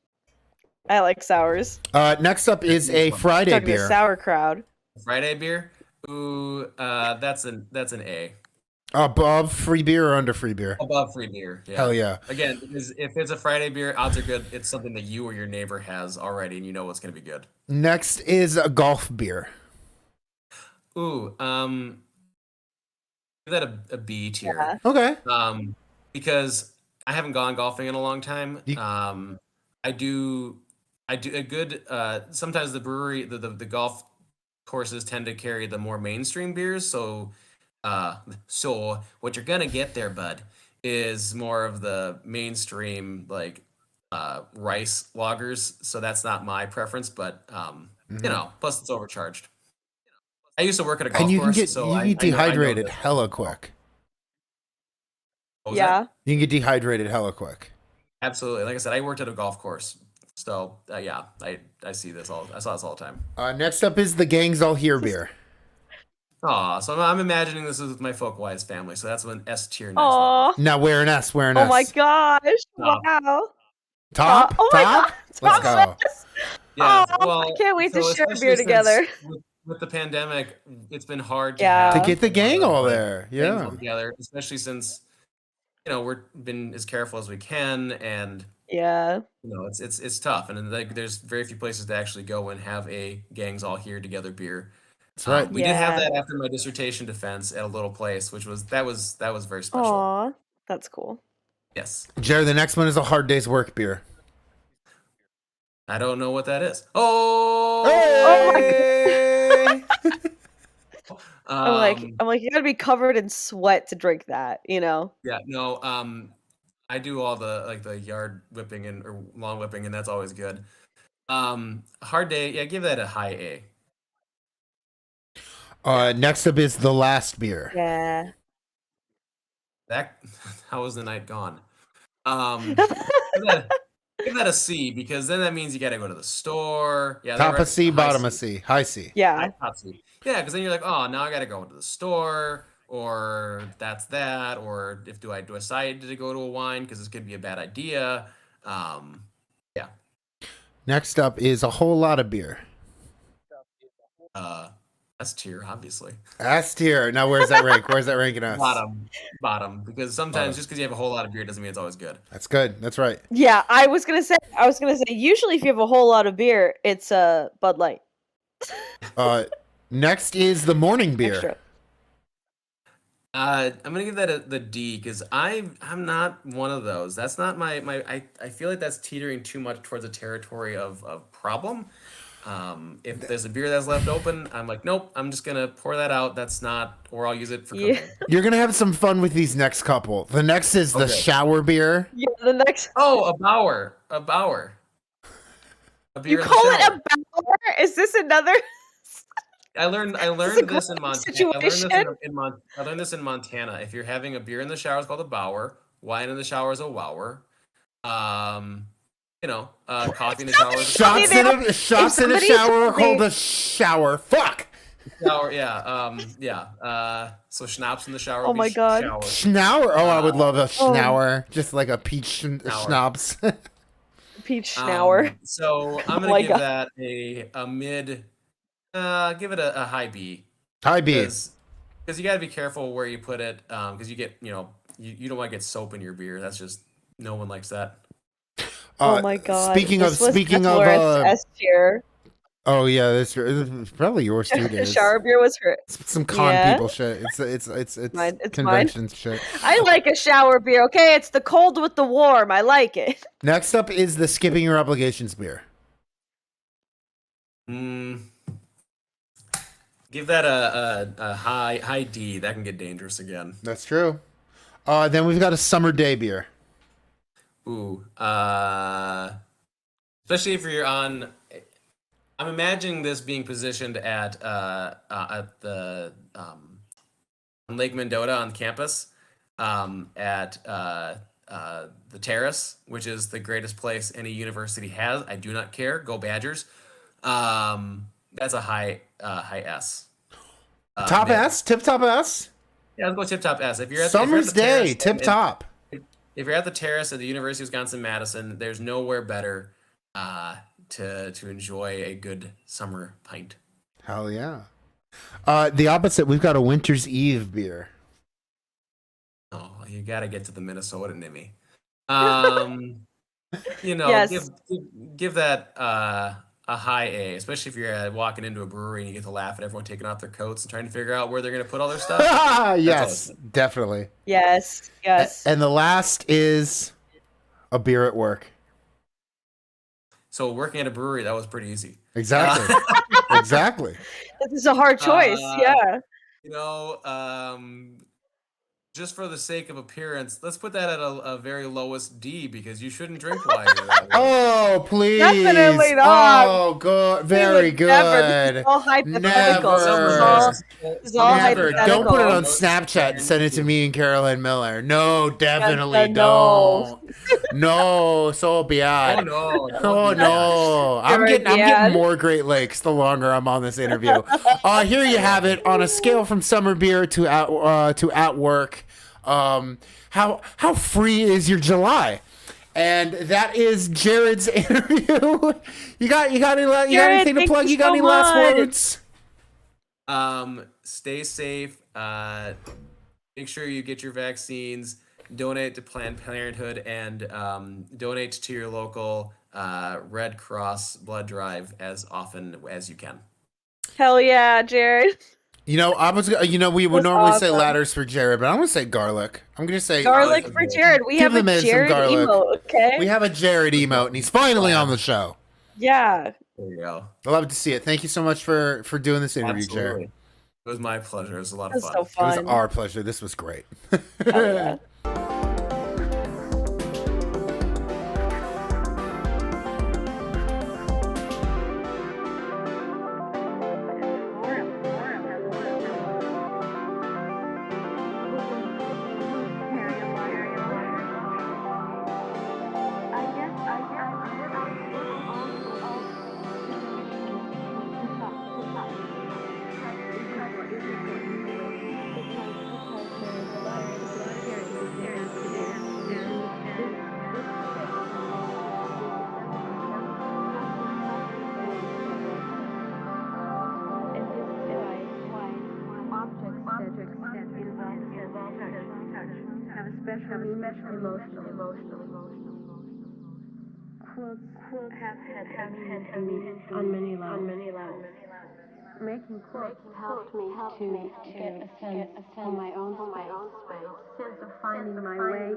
[SPEAKER 3] I like sours.
[SPEAKER 1] Next up is a Friday beer.
[SPEAKER 3] Sour crowd.
[SPEAKER 2] Friday beer. Ooh, that's an A.
[SPEAKER 1] Above free beer or under free beer?
[SPEAKER 2] Above free beer. Yeah.
[SPEAKER 1] Hell yeah.
[SPEAKER 2] Again, because if it's a Friday beer, odds are good it's something that you or your neighbor has already, and you know what's gonna be good.
[SPEAKER 1] Next is a golf beer.
[SPEAKER 2] Ooh, give that a B tier.
[SPEAKER 3] Yeah.
[SPEAKER 1] Okay.
[SPEAKER 2] Because I haven't gone golfing in a long time. I do a good. Sometimes the brewery, the golf courses tend to carry the more mainstream beers. So what you're gonna get there, bud, is more of the mainstream like rice lagers. So that's not my preference, but plus it's overcharged. I used to work at a golf course,
[SPEAKER 1] you get dehydrated hella quick.
[SPEAKER 3] Yeah.
[SPEAKER 1] You can get dehydrated hella quick.
[SPEAKER 2] Absolutely. Like I said, I worked at a golf course. So, I see this I saw this all the time.
[SPEAKER 1] Next up is the Gang's All Here beer.
[SPEAKER 2] So I'm imagining this is with my Folkwise family. So that's an S tier next.
[SPEAKER 3] Aww.
[SPEAKER 1] Now we're an S.
[SPEAKER 3] Oh my gosh. Wow.
[SPEAKER 1] Top?
[SPEAKER 3] Oh my God.
[SPEAKER 1] Let's go.
[SPEAKER 2] Yeah.
[SPEAKER 3] I can't wait to share a beer together.
[SPEAKER 2] With the pandemic, it's been hard
[SPEAKER 1] to get the gang all there. Yeah.
[SPEAKER 2] Together, especially since we're been as careful as we can, and it's tough, and there's very few places to actually go and have a gangs all here together beer.
[SPEAKER 1] That's right.
[SPEAKER 2] We did have that after my dissertation defense at a little place, which was very special.
[SPEAKER 3] Aw, that's cool.
[SPEAKER 2] Yes.
[SPEAKER 1] Jared, the next one is a hard day's work beer.
[SPEAKER 2] I don't know what that is. Oh,
[SPEAKER 3] Oh my
[SPEAKER 1] Hey!
[SPEAKER 3] I'm like, you gotta be covered in sweat to drink that, you know?
[SPEAKER 2] yeah, no, I do all the like the yard whipping and or lawn whipping, and that's always good. Hard day, yeah, give that a high A. Yeah.
[SPEAKER 1] Next up is the last beer.
[SPEAKER 3] Yeah.
[SPEAKER 2] That how was the night gone? Um, give that, give that a C because then that means you got to go to the store. Yeah,
[SPEAKER 1] Top of C,
[SPEAKER 2] high
[SPEAKER 1] bottom of
[SPEAKER 2] C.
[SPEAKER 1] C, high C.
[SPEAKER 3] Yeah.
[SPEAKER 2] Top C. Yeah, because then you're like, oh, now I got to go to the store, or that's that, or if do I decide to go to a wine because this could be a bad idea. Yeah.
[SPEAKER 1] Next up is a whole lot of beer.
[SPEAKER 2] S tier, obviously.
[SPEAKER 1] S tier. Now, where's that rank? Where's that ranking us?
[SPEAKER 2] Bottom. Because sometimes just because you have a whole lot of beer doesn't mean it's always good.
[SPEAKER 1] That's good. That's right.
[SPEAKER 3] Yeah, I was gonna say, usually if you have a whole lot of beer, it's a Bud Light.
[SPEAKER 1] Next is the morning beer.
[SPEAKER 3] Extra.
[SPEAKER 2] I'm gonna give that the D because I'm not one of those. That's not my I feel like that's teetering too much towards a territory of problem. If there's a beer that's left open, I'm like, nope, I'm just gonna pour that out. That's not, or I'll use it for cooking.
[SPEAKER 1] You're gonna have some fun with these next couple. The next is the shower beer.
[SPEAKER 3] Yeah, the next.
[SPEAKER 2] Oh, a Bauer. A beer
[SPEAKER 3] You
[SPEAKER 2] in the
[SPEAKER 3] call it
[SPEAKER 2] shower.
[SPEAKER 3] a Bauer? Is this another?
[SPEAKER 2] I learned this in Montana.
[SPEAKER 3] Situation?
[SPEAKER 2] I learned this in Montana. If you're having a beer in the shower, it's called a Bauer. Wine in the shower is a Wower. Coffee in the shower.
[SPEAKER 1] Shots in a shower are called a shower. Fuck.
[SPEAKER 2] Shower, yeah. So schnapps in the shower.
[SPEAKER 3] Oh my God.
[SPEAKER 1] Schnower. Oh, I would love a schnower. Just like a peach schnapps.
[SPEAKER 3] Peach schnower.
[SPEAKER 2] So I'm gonna give that a mid. Give it a high B.
[SPEAKER 1] High B.
[SPEAKER 2] Because you got to be careful where you put it. Because you get you don't want to get soap in your beer. That's just no one likes that.
[SPEAKER 3] Oh my God.
[SPEAKER 1] Speaking of
[SPEAKER 3] S tier.
[SPEAKER 1] Oh yeah, this is probably yours too, Dave.
[SPEAKER 3] Shower beer was her.
[SPEAKER 1] Some con people shit. It's convention shit.
[SPEAKER 3] I like a shower beer. Okay, it's the cold with the warm. I like it.
[SPEAKER 1] Next up is the skipping your obligations beer.
[SPEAKER 2] Give that a high D. That can get dangerous again.
[SPEAKER 1] That's true. Then we've got a summer day beer.
[SPEAKER 2] Ooh. Especially if you're on. I'm imagining this being positioned at the on Lake Mendota on campus, at the Terrace, which is the greatest place any university has. I do not care. Go Badgers. That's a high S.
[SPEAKER 1] Top S? Tip top S?
[SPEAKER 2] Yeah, let's go tip top S. If you're at
[SPEAKER 1] Summer's day, tip top.
[SPEAKER 2] If you're at the Terrace at the University of Wisconsin-Madison, there's nowhere better to enjoy a good summer pint.
[SPEAKER 1] Hell yeah. The opposite, we've got a Winter's Eve beer.
[SPEAKER 2] Oh, you got to get to the Minnesota Nimmy.
[SPEAKER 3] Yes.
[SPEAKER 2] Give that a high A, especially if you're walking into a brewery and you get to laugh at everyone taking off their coats and trying to figure out where they're going to put all their stuff.
[SPEAKER 1] Yes, definitely.
[SPEAKER 3] Yes.
[SPEAKER 1] And the last is a beer at work.
[SPEAKER 2] So working at a brewery, that was pretty easy.
[SPEAKER 1] Exactly. Exactly.
[SPEAKER 3] This is a hard choice. Yeah.
[SPEAKER 2] Just for the sake of appearance, let's put that at a very lowest D because you shouldn't drink while you're at work.
[SPEAKER 1] Oh, please.
[SPEAKER 3] Definitely not.
[SPEAKER 1] Oh, good. Very good.
[SPEAKER 3] This is all hypothetical. This is all hypothetical.
[SPEAKER 1] Don't put it on Snapchat and send it to me and Caroline Miller. No, definitely
[SPEAKER 3] no.
[SPEAKER 1] don't. No, so bad.
[SPEAKER 2] Oh no.
[SPEAKER 1] No. I'm getting more Great Lakes the longer I'm on this interview. Here you have it on a scale from summer beer to at work. How free is your July? And that is Jared's interview. You got anything to plug? You got any last words?
[SPEAKER 2] Stay safe. Make sure you get your vaccines. Donate to Planned Parenthood and donate to your local Red Cross blood drive as often as you can.
[SPEAKER 3] Hell yeah, Jared.
[SPEAKER 1] We would normally say ladders for Jared, but I'm gonna say garlic. I'm gonna say
[SPEAKER 3] garlic for Jared. We have a Jared emote, okay?
[SPEAKER 1] We have a Jared emote, and he's finally on the show.
[SPEAKER 3] Yeah.
[SPEAKER 2] There you go.
[SPEAKER 1] I love to see it. Thank you so much for doing this interview,
[SPEAKER 2] Absolutely.
[SPEAKER 1] Jared.
[SPEAKER 2] It was my pleasure. It was a lot of
[SPEAKER 3] That's so
[SPEAKER 2] fun.
[SPEAKER 1] It was
[SPEAKER 3] fun.
[SPEAKER 1] our pleasure. This was great.
[SPEAKER 3] Hell yeah.
[SPEAKER 4] Quilts have had meaning on many levels. Making quilts helped me to get a sense of my own space, sense of finding my way,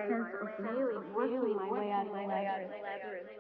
[SPEAKER 4] sense of really working my way out of the labyrinth.